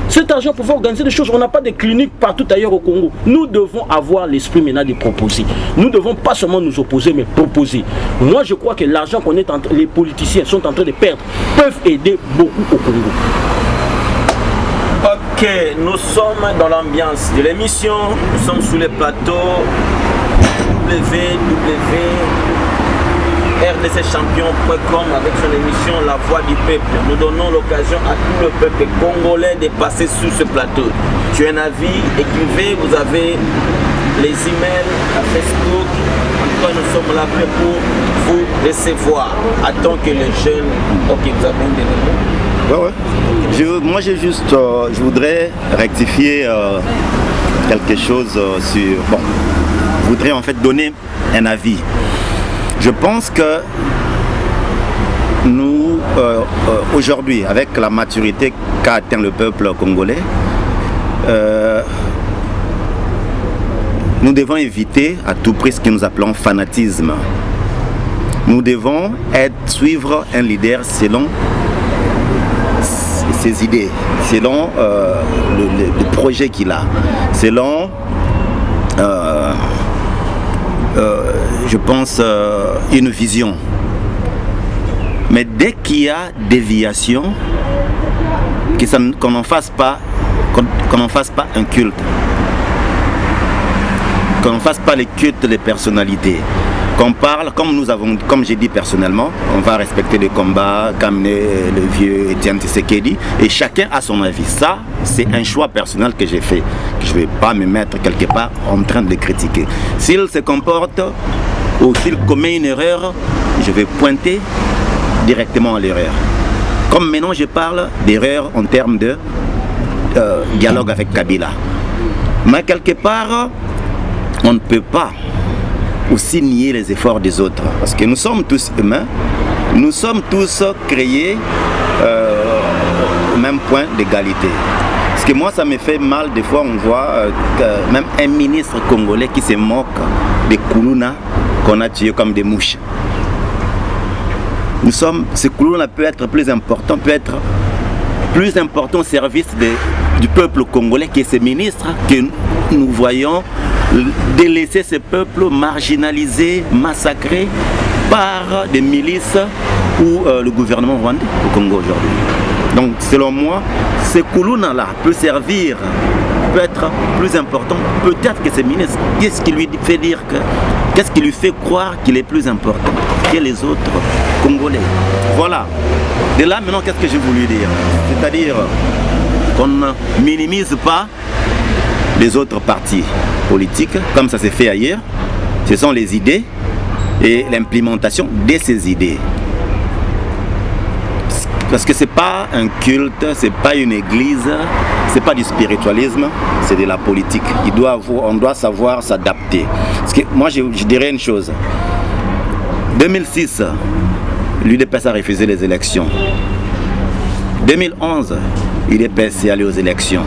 Cet argent pouvait organiser des choses. On n'a pas de cliniques partout ailleurs au Congo. Nous devons avoir l'esprit maintenant de proposer. Nous ne devons pas seulement nous opposer, mais proposer. Moi, je crois que l'argent qu'on est les politiciens sont en train de perdre peuvent aider beaucoup au Congo. Ok, nous sommes dans l'ambiance de l'émission. Nous sommes sous les plateaux www.rdcchampion.com avec son émission La Voix du Peuple. Nous donnons l'occasion à tout le peuple congolais de passer sur ce plateau. Tu as un avis, écrivez, vous avez les emails à Facebook. En tout cas, nous sommes là prêts pour vous recevoir. Attends que les jeunes... Ok, vous avez une dernière. Ouais. Moi, je voudrais rectifier quelque chose sur... Bon, je voudrais en fait donner un avis. Je pense que nous, aujourd'hui, avec la maturité qu'a atteint le peuple congolais, nous devons éviter à tout prix ce que nous appelons fanatisme. Nous devons suivre un leader selon ses idées, selon le projet qu'il a, selon, je pense, une vision. Mais dès qu'il y a déviation, qu'on n'en fasse pas un culte, qu'on ne fasse pas les cultes des personnalités. Qu'on parle, comme j'ai dit personnellement, on va respecter les combats, comme le vieux Etienne Tshisekedi, et chacun a son avis. Ça, c'est un choix personnel que j'ai fait. Je ne vais pas me mettre quelque part en train de le critiquer. S'il se comporte ou s'il commet une erreur, je vais pointer directement à l'erreur. Comme maintenant je parle d'erreur en termes de dialogue avec Kabila. Mais quelque part, on ne peut pas aussi nier les efforts des autres. Parce que nous sommes tous humains, nous sommes tous créés au même point d'égalité. Parce que moi, ça me fait mal, des fois on voit même un ministre congolais qui se moque des Koulouna qu'on a tués comme des mouches. Ce Koulouna peut être plus important au service du peuple congolais que ces ministres que nous voyons délaisser ce peuple marginalisé, massacré par des milices ou le gouvernement rwandais au Congo aujourd'hui. Donc selon moi, ce Koulouna-là peut être plus important peut-être que ces ministres. Qu'est-ce qui lui fait qu'est-ce qui lui fait croire qu'il est plus important que les autres Congolais? Voilà. De là maintenant, qu'est-ce que j'ai voulu dire? C'est-à-dire qu'on ne minimise pas les autres partis politiques, comme ça s'est fait ailleurs. Ce sont les idées et l'implémentation de ces idées. Parce que c'est pas un culte, c'est pas une église, c'est pas du spiritualisme, c'est de la politique. On doit savoir s'adapter. Parce que moi, je dirais une chose. 2006, l'UDPS a refusé les élections. 2011, l'UDPS est allé aux élections.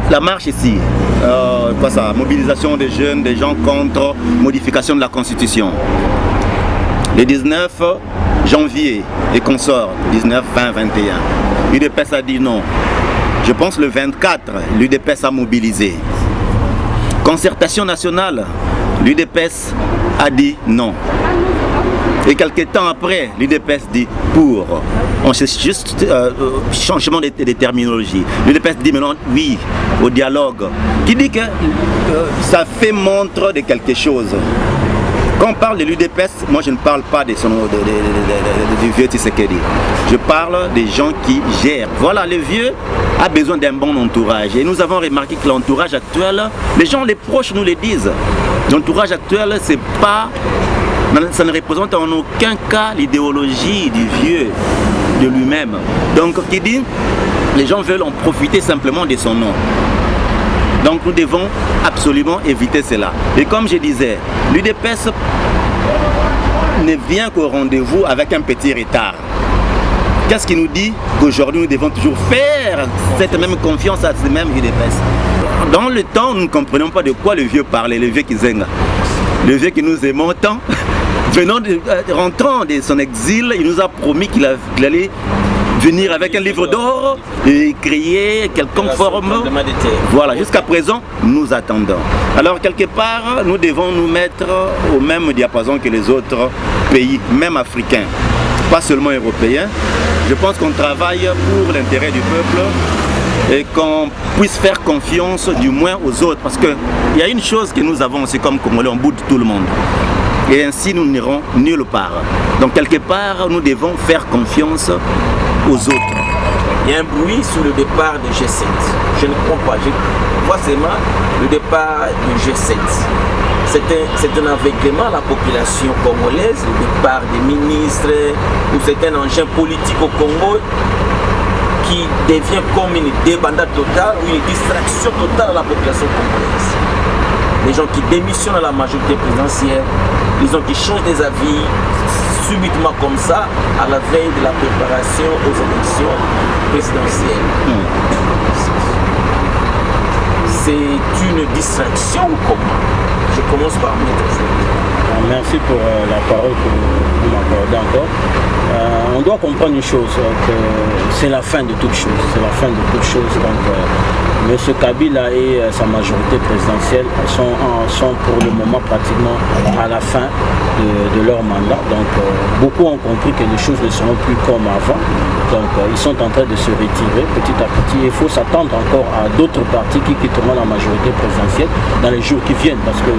La marche ici, mobilisation des jeunes, des gens contre modification de la Constitution. Le 19 janvier et consorts, 19, 20, 21, l'UDPS a dit non. Je pense le 24, l'UDPS a mobilisé. Concertation nationale, l'UDPS a dit non. Et quelques temps après, l'UDPS dit on cherche juste changement de terminologie. L'UDPS dit maintenant oui au dialogue, qui dit que ça fait montre de quelque chose. Quand on parle de l'UDPS, moi je ne parle pas du vieux Tshisekedi. Je parle des gens qui gèrent. Voilà, le vieux a besoin d'un bon entourage. Et nous avons remarqué que l'entourage actuel, les proches nous le disent. L'entourage actuel, c'est pas, ça ne représente en aucun cas l'idéologie du vieux, de lui-même. Donc, qui dit, les gens veulent en profiter simplement de son nom. Donc nous devons absolument éviter cela. Et comme je disais, l'UDPS ne vient qu'au rendez-vous avec un petit retard. Qu'est-ce qui nous dit qu'aujourd'hui nous devons toujours faire cette même confiance à ce même UDPS? Dans le temps, nous ne comprenons pas de quoi le vieux parlait, le vieux Kizenga. Le vieux que nous aimons tant, rentrant de son exil, il nous a promis qu'il allait venir avec un livre d'or et créer quelconque forme. Voilà, jusqu'à présent, nous attendons. Alors, quelque part, nous devons nous mettre au même diapason que les autres pays, même africains, pas seulement européens. Je pense qu'on travaille pour l'intérêt du peuple et qu'on puisse faire confiance du moins aux autres. Parce qu'il y a une chose que nous avons, c'est comme Congolais, on boude tout le monde. Et ainsi, nous n'irons nulle part. Donc, quelque part, nous devons faire confiance aux autres. Il y a un bruit sur le départ de G7. Je ne comprends pas. Je vois seulement le départ du G7. C'est un aveuglement à la population congolaise, le départ des ministres, ou c'est un engin politique au Congo qui devient comme une débandade totale ou une distraction totale à la population congolaise. Les gens qui démissionnent à la majorité présidentielle, les gens qui changent des avis subitement comme ça, à la veille de la préparation aux élections présidentielles. C'est une distraction ou comment? Je commence par mettre. Merci pour la parole que vous m'accordez encore. On doit comprendre une chose, que c'est la fin de toute chose. C'est la fin de toute chose. Donc, M. Kabila et sa majorité présidentielle sont pour le moment pratiquement à la fin de leur mandat. Donc, beaucoup ont compris que les choses ne seront plus comme avant. Donc, ils sont en train de se retirer petit à petit. Il faut s'attendre encore à d'autres partis qui quitteront la majorité présidentielle dans les jours qui viennent. Parce que,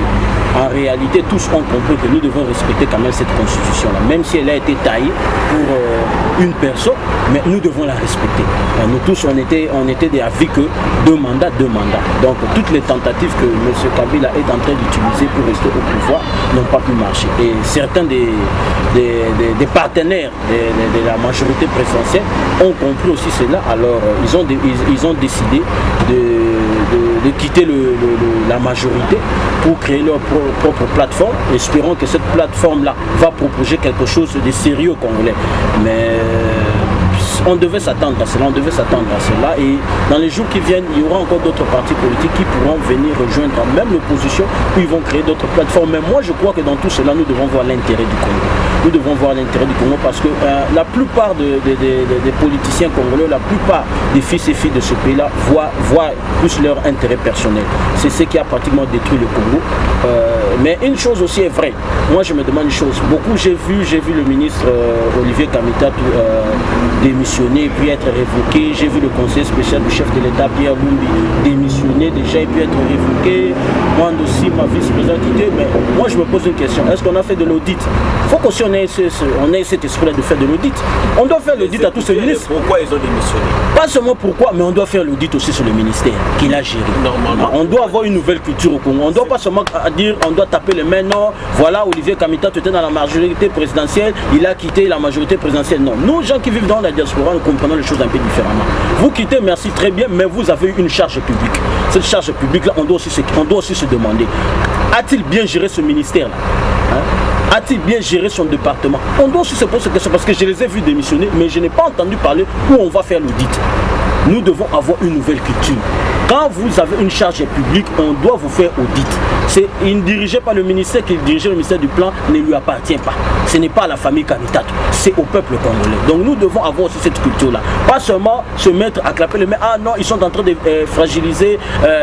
en réalité, tous ont compris que nous devons respecter quand même cette constitution-là. Même si elle a été taillée pour une personne, mais nous devons la respecter. Nous tous, on était des avis que deux mandats. Donc, toutes les tentatives que M. Kabila est en train d'utiliser pour rester au pouvoir n'ont pas pu marcher. Et certains des partenaires de la majorité présidentielle ont compris aussi cela. Alors, ils ont décidé de quitter la majorité pour créer leur propre plateforme. Espérons que cette plateforme-là va proposer quelque chose de sérieux aux Congolais. Mais on devait s'attendre à cela, et dans les jours qui viennent, il y aura encore d'autres partis politiques qui pourront venir rejoindre même l'opposition, où ils vont créer d'autres plateformes. Mais moi je crois que dans tout cela, nous devons voir l'intérêt du Congo. Nous devons voir l'intérêt du Congo parce que la plupart des politiciens congolais, la plupart des fils et filles de ce pays-là voient plus leur intérêt personnel. C'est ce qui a pratiquement détruit le Congo. Mais une chose aussi est vraie. Moi je me demande une chose. J'ai vu le ministre Olivier Kamita démissionner et puis être révoqué. J'ai vu le conseiller spécial du chef de l'État Pierre Lumbi démissionner déjà et puis être révoqué. Moi aussi ma vice-présidente quittée. Mais moi je me pose une question. Est-ce qu'on a fait de l'audit? Il faut qu'aussi on ait cet esprit de faire de l'audit. On doit faire l'audit à tous ces ministres. Pourquoi ils ont démissionné? Pas seulement pourquoi, mais on doit faire l'audit aussi sur le ministère qu'il a géré. Normalement. On doit avoir une nouvelle culture au Congo. On ne doit pas seulement dire, on doit taper les mains. Non, voilà, Olivier Kamita, tu étais dans la majorité présidentielle, il a quitté la majorité présidentielle. Non, nous, gens qui vivent dans la diaspora, nous comprenons les choses un peu différemment. Vous quittez, merci, très bien, mais vous avez une charge publique. Cette charge publique-là, on doit aussi se demander, a-t-il bien géré ce ministère-là? A-t-il bien géré son département? On doit aussi se poser cette question parce que je les ai vus démissionner, mais je n'ai pas entendu parler où on va faire l'audit. Nous devons avoir une nouvelle culture. Quand vous avez une charge publique, on doit vous faire audit. Il ne dirigeait pas le ministère, qu'il dirigeait le ministère du Plan ne lui appartient pas. Ce n'est pas à la famille Kamitatou, c'est au peuple congolais. Donc nous devons avoir aussi cette culture-là. Pas seulement se mettre à clapper les mains, ah non, ils sont en train de fragiliser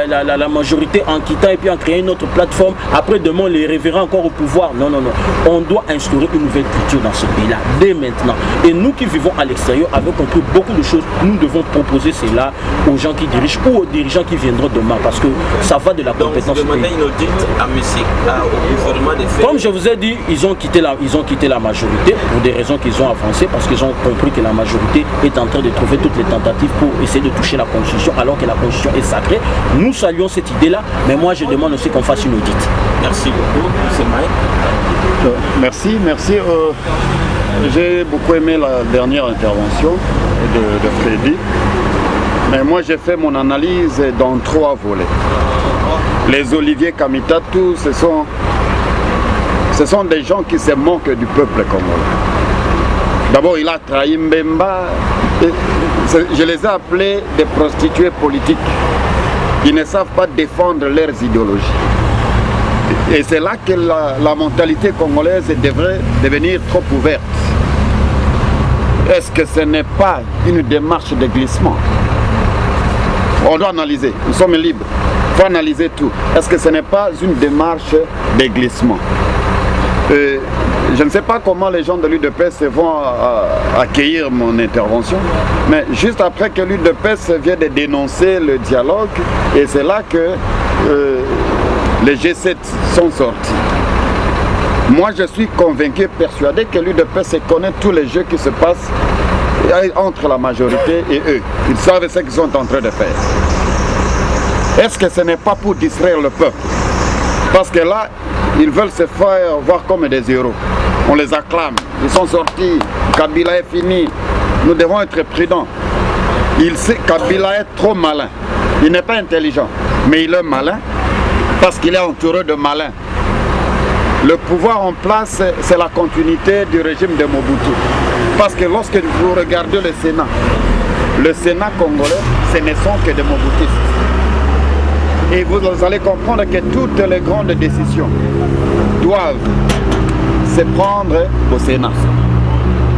la majorité en quittant et puis en créant une autre plateforme. Après, demain, les révérends encore au pouvoir. Non, non, non. On doit instaurer une nouvelle culture dans ce pays-là, dès maintenant. Et nous qui vivons à l'extérieur, avons compris beaucoup de choses. Nous devons proposer cela aux gens qui dirigent ou aux dirigeants qui viendront demain, parce que ça va de la compétence. Donc, vous demandez une audit à monsieur, au gouvernement de faire. Comme je vous ai dit, ils ont quitté la majorité pour des raisons qu'ils ont avancées, parce qu'ils ont compris que la majorité est en train de trouver toutes les tentatives pour essayer de toucher la Constitution, alors que la Constitution est sacrée. Nous saluons cette idée-là, mais moi je demande aussi qu'on fasse une audit. Merci beaucoup, M. Mike. Merci. J'ai beaucoup aimé la dernière intervention de Freddy, mais moi j'ai fait mon analyse dans 3 volets. Les Olivier Kamitatou, ce sont des gens qui se moquent du peuple congolais. D'abord, il a trahi Mbemba. Je les ai appelés des prostituées politiques. Ils ne savent pas défendre leurs idéologies. Et c'est là que la mentalité congolaise devrait devenir trop ouverte. Est-ce que ce n'est pas une démarche de glissement? On doit analyser, nous sommes libres. Il faut analyser tout. Est-ce que ce n'est pas une démarche de glissement? Je ne sais pas comment les gens de l'UDPS vont accueillir mon intervention, mais juste après que l'UDPS vient de dénoncer le dialogue, et c'est là que les G7 sont sortis. Moi, je suis convaincu, persuadé que l'UDPS connaît tous les jeux qui se passent entre la majorité et eux. Ils savent ce qu'ils sont en train de faire. Est-ce que ce n'est pas pour distraire le peuple? Parce que là, ils veulent se faire voir comme des héros. On les acclame. Ils sont sortis. Kabila est fini. Nous devons être prudents. Kabila est trop malin. Il n'est pas intelligent, mais il est malin parce qu'il est entouré de malins. Le pouvoir en place, c'est la continuité du régime de Mobutu. Parce que lorsque vous regardez le Sénat congolais, ce ne sont que des Mobutistes. Et vous allez comprendre que toutes les grandes décisions doivent se prendre au Sénat.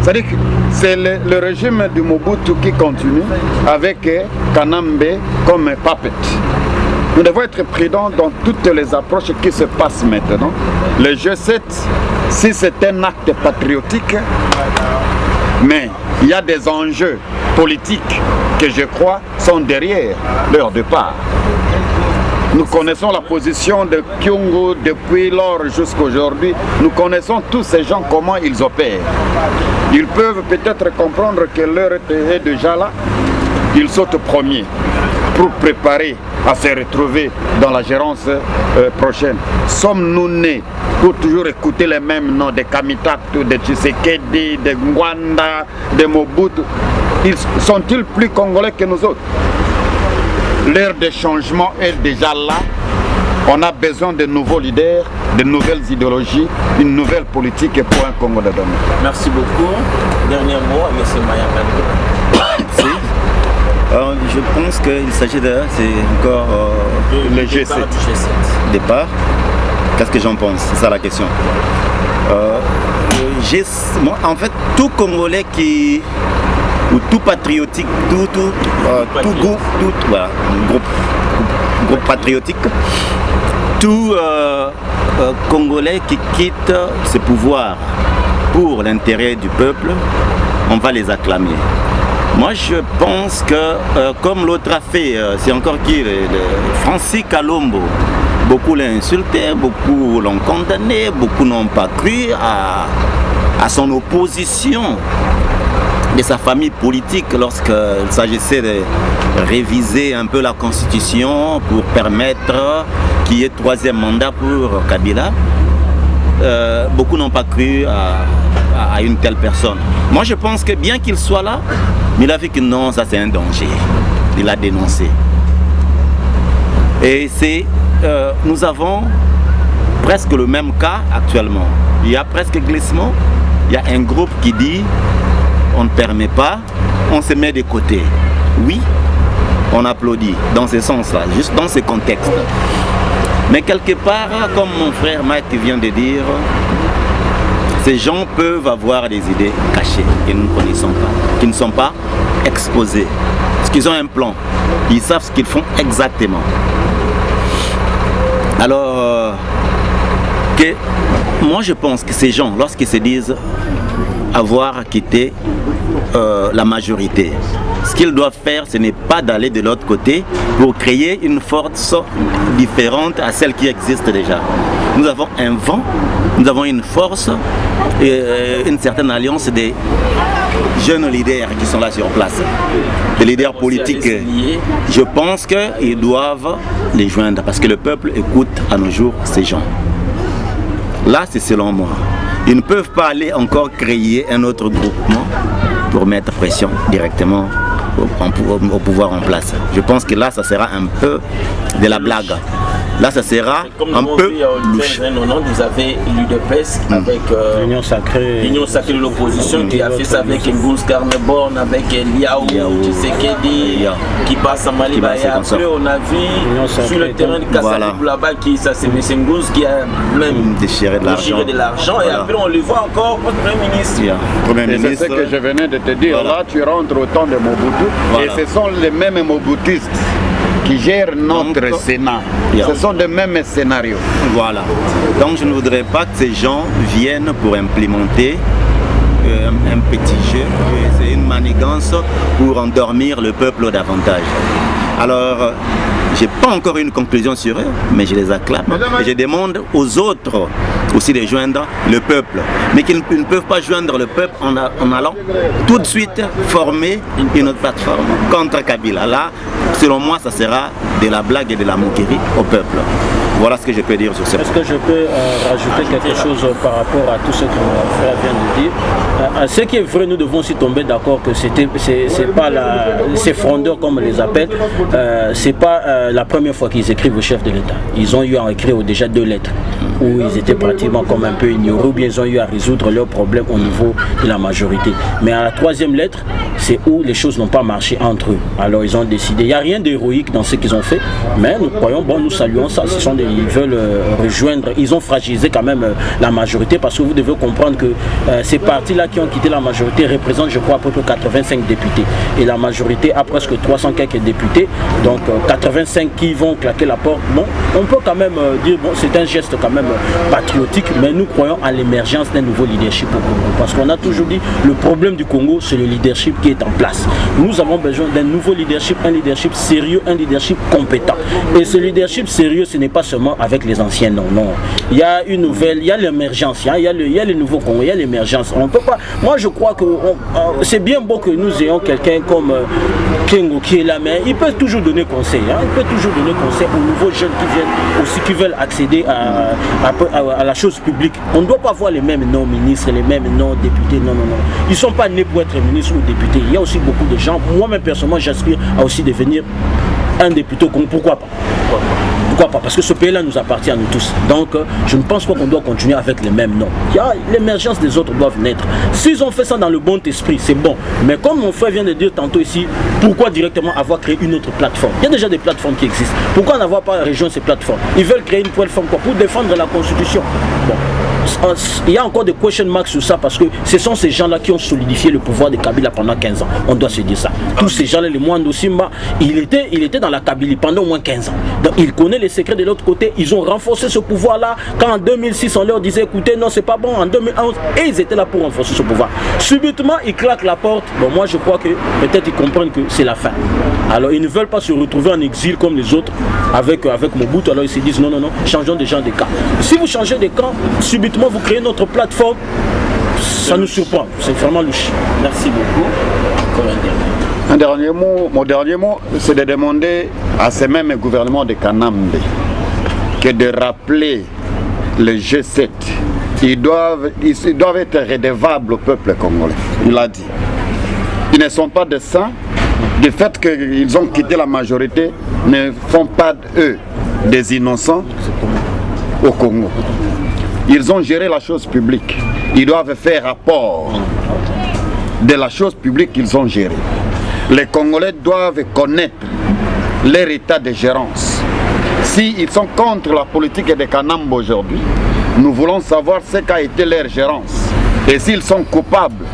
C'est-à-dire que c'est le régime du Mobutu qui continue avec Kanambe comme puppet. Nous devons être prudents dans toutes les approches qui se passent maintenant. Le G7, si c'est un acte patriotique, mais il y a des enjeux politiques que je crois sont derrière leur départ. Nous connaissons la position de Kyungu depuis lors jusqu'à aujourd'hui. Nous connaissons tous ces gens, comment ils opèrent. Ils peuvent peut-être comprendre que l'heure est déjà là. Ils sautent premiers pour préparer à se retrouver dans la gérance prochaine. Sommes-nous nés pour toujours écouter les mêmes noms de Kamitatou, de Tshisekedi, de Ngwanda, de Mobutu? Sont-ils plus congolais que nous autres? L'heure de changement est déjà là. On a besoin de nouveaux leaders, de nouvelles idéologies, une nouvelle politique pour un Congo de demain. Merci beaucoup. Dernier mot à M. Maya. Je pense qu'il s'agit de... C'est encore le G7. Départ. Qu'est-ce que j'en pense? C'est ça la question. En fait, tout Congolais qui... ou tout patriotique, tout groupe patriotique, tout Congolais qui quitte ce pouvoir pour l'intérêt du peuple, on va les acclamer. Moi je pense que, comme l'autre a fait, c'est encore qui, Francis Kalombo, beaucoup l'ont insulté, beaucoup l'ont condamné, beaucoup n'ont pas cru à son opposition de sa famille politique lorsqu'il s'agissait de réviser un peu la constitution pour permettre qu'il y ait 3e mandat pour Kabila. Beaucoup n'ont pas cru à une telle personne. Moi je pense que bien qu'il soit là, mais il a vu que non, ça c'est un danger. Il a dénoncé. Et nous avons presque le même cas actuellement. Il y a presque glissement. Il y a un groupe qui dit on ne permet pas, on se met de côté. Oui, on applaudit dans ce sens-là, juste dans ce contexte. Mais quelque part, comme mon frère Mike vient de dire, ces gens peuvent avoir des idées cachées que nous ne connaissons pas, qui ne sont pas exposées. Parce qu'ils ont un plan, ils savent ce qu'ils font exactement. Alors, moi je pense que ces gens, lorsqu'ils se disent avoir quitté la majorité, ce qu'ils doivent faire, ce n'est pas d'aller de l'autre côté pour créer une force différente à celle qui existe déjà. Nous avons un vent, nous avons une force, et une certaine alliance des jeunes leaders qui sont là sur place, des leaders politiques. Je pense qu'ils doivent les joindre parce que le peuple écoute à nos jours ces gens. Là, c'est selon moi. Ils ne peuvent pas aller encore créer un autre groupement pour mettre pression directement au pouvoir en place. Je pense que là, ça sera un peu de la blague. Là, ça sera un peu louche. Vous avez l'UDPS avec l'Union sacrée de l'opposition qui a fait ça avec Ngous Carneborn, avec Liao, Tshisekedi, qui passe à Mali. Et après, on a vu sur le terrain de Kassatou là-bas ça c'est M. Ngous qui a même déchiré de l'argent. Et après, on le voit encore comme Premier ministre. C'est ce que je venais de te dire. Là, tu rentres au temps de Mobutu et ce sont les mêmes Mobutistes qui gèrent notre Sénat. Ce sont les mêmes scénarios. Voilà. Donc je ne voudrais pas que ces gens viennent pour implémenter un petit jeu. C'est une manigance pour endormir le peuple davantage. Alors, je n'ai pas encore une conclusion sur eux, mais je les acclame. Et je demande aux autres aussi de joindre le peuple. Mais qu'ils ne peuvent pas joindre le peuple en allant tout de suite former une autre plateforme contre Kabila. Là, selon moi, ça sera de la blague et de la moquerie au peuple. Voilà ce que je peux dire sur ce point. Est-ce que je peux rajouter quelque chose par rapport à tout ce que mon frère vient de dire? Ce qui est vrai, nous devons aussi tomber d'accord que c'est pas ces frondeurs comme on les appelle, c'est pas la première fois qu'ils écrivent au chef de l'État. Ils ont eu à écrire déjà 2 lettres où ils étaient pratiquement comme un peu ignorés, ou bien ils ont eu à résoudre leurs problèmes au niveau de la majorité. Mais à la 3e lettre, c'est où les choses n'ont pas marché entre eux. Alors ils ont décidé, il n'y a rien d'héroïque dans ce qu'ils ont fait, mais nous croyons, bon, nous saluons ça. Ils veulent rejoindre, ils ont fragilisé quand même la majorité, parce que vous devez comprendre que ces partis-là qui ont quitté la majorité représentent, je crois, à peu près 85 députés. Et la majorité a presque 300 quelques députés, donc 85 qui vont claquer la porte. Bon, on peut quand même dire, bon, c'est un geste quand même patriotique, mais nous croyons à l'émergence d'un nouveau leadership au Congo. Parce qu'on a toujours dit, le problème du Congo, c'est le leadership qui est en place. Nous avons besoin d'un nouveau leadership, un leadership sérieux, un leadership compétent. Et ce leadership sérieux, ce n'est pas seulement avec les anciens, non. Il y a une nouvelle, il y a l'émergence, il y a le nouveau Congo, il y a l'émergence. On peut pas. Moi, je crois que c'est bien beau que nous ayons quelqu'un comme Kengo qui est là, mais il peut toujours donner conseil. Il peut toujours donner conseil aux nouveaux jeunes qui viennent aussi, qui veulent accéder à la chose publique. On ne doit pas avoir les mêmes noms ministres, les mêmes noms députés. Non. Ils ne sont pas nés pour être ministres ou députés. Il y a aussi beaucoup de gens. Moi-même, personnellement, j'aspire à aussi devenir un député au Congo. Pourquoi pas? Pourquoi pas? Parce que ce pays-là nous appartient à nous tous. Donc, je ne pense pas qu'on doit continuer avec les mêmes noms. L'émergence des autres doivent naître. S'ils ont fait ça dans le bon esprit, c'est bon. Mais comme mon frère vient de dire tantôt ici, pourquoi directement avoir créé une autre plateforme? Il y a déjà des plateformes qui existent. Pourquoi n'avoir pas rejoint ces plateformes? Ils veulent créer une plateforme pour défendre la Constitution. Bon. Il y a encore des question marks sur ça, parce que ce sont ces gens-là qui ont solidifié le pouvoir de Kabila pendant 15 ans. On doit se dire ça. Tous ces gens-là, les Mwando Simba, il était dans la Kabylie pendant au moins 15 ans. Donc il connaît les secrets de l'autre côté. Ils ont renforcé ce pouvoir-là. Quand en 2006, on leur disait, écoutez, non, c'est pas bon. En 2011, et ils étaient là pour renforcer ce pouvoir. Subitement, ils claquent la porte. Bon, moi, je crois que peut-être ils comprennent que c'est la fin. Alors, ils ne veulent pas se retrouver en exil comme les autres avec Mobutu. Alors, ils se disent, non, changeons déjà de camp. Si vous changez de camp, subitement, vous créez notre plateforme, ça nous surprend, c'est vraiment louche. Merci beaucoup. Encore un dernier mot. Mon dernier mot, c'est de demander à ces mêmes gouvernements de Kanambe que de rappeler le G7. Ils doivent être redevables au peuple congolais. Il a dit. Ils ne sont pas de saints. Du fait qu'ils ont quitté la majorité, ne font pas eux des innocents au Congo. Ils ont géré la chose publique. Ils doivent faire rapport de la chose publique qu'ils ont gérée. Les Congolais doivent connaître leur état de gérance. S'ils sont contre la politique des Kanambe aujourd'hui, nous voulons savoir ce qu'a été leur gérance. Et s'ils sont coupables,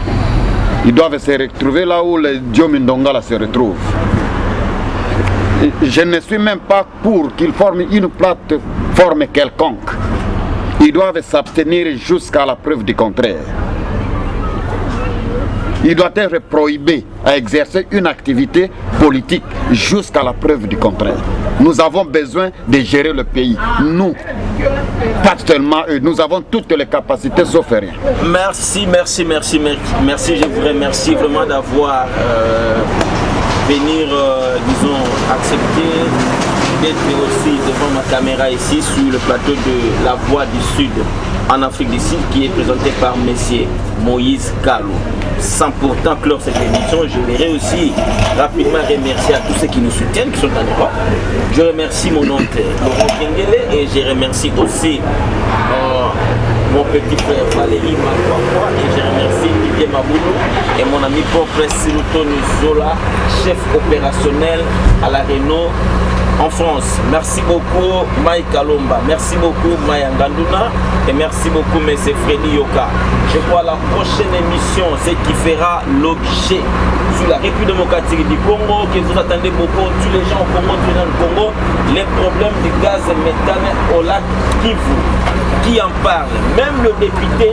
ils doivent se retrouver là où le Diomindongala se retrouve. Je ne suis même pas pour qu'ils forment une plateforme quelconque. Ils doivent s'abstenir jusqu'à la preuve du contraire. Il doit être prohibé à exercer une activité politique jusqu'à la preuve du contraire. Nous avons besoin de gérer le pays. Nous, pas seulement eux, nous avons toutes les capacités sauf rien. Merci. Je vous remercie vraiment d'avoir venir, disons, accepter d'être aussi devant ma caméra ici sur le plateau de La Voix du Sud en Afrique du Sud qui est présenté par Monsieur Moïse Kalou. Sans pourtant clore cette émission, je voudrais aussi rapidement remercier à tous ceux qui nous soutiennent, qui sont en Europe. Je remercie mon oncle Laurent Kengele et je remercie aussi mon petit frère Valérie Makwakwa et je remercie Didier Maboulou et mon ami propre Siruto Zola, chef opérationnel à la Renault en France. Merci beaucoup Mike Kalomba, merci beaucoup Maya Nganduna et merci beaucoup M. Freddy Yoka. Je vois la prochaine émission, c'est qui fera l'objet sur la République démocratique du Congo, que vous attendez beaucoup, tous les gens au Congo, tous dans le Congo, les problèmes du gaz méthane au lac Kivu. Qui en parle? Même le député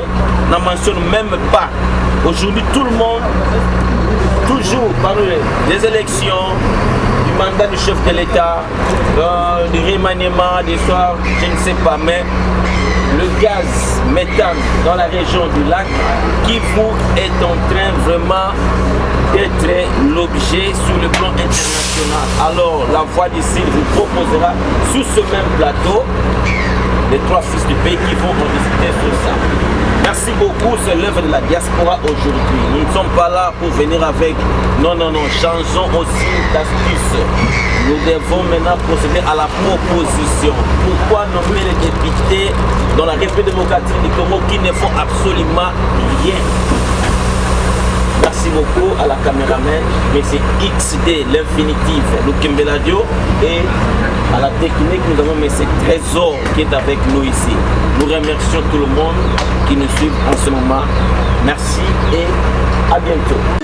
n'en mentionne même pas. Aujourd'hui, tout le monde, toujours parle des élections, du mandat du chef de l'État, du remaniement, des soirs, je ne sais pas, mais le gaz méthane dans la région du lac Kivu est en train vraiment d'être l'objet sur le plan international. Alors, La Voix du Sud vous proposera sur ce même plateau les trois fils du pays qui vont en discuter sur ça. Merci beaucoup, c'est l'œuvre de la diaspora aujourd'hui. Nous ne sommes pas là pour venir avec non, changeons aussi d'astuce. Nous devons maintenant procéder à la proposition. Pourquoi nommer les députés dans la République démocratique du Congo qui ne font absolument rien? Merci beaucoup à la caméraman, mais c'est XD, l'infinitif, Lukembe Radio, et à la technique, nous avons M. Trésor qui est avec nous ici. Nous remercions tout le monde qui nous suit en ce moment. Merci et à bientôt.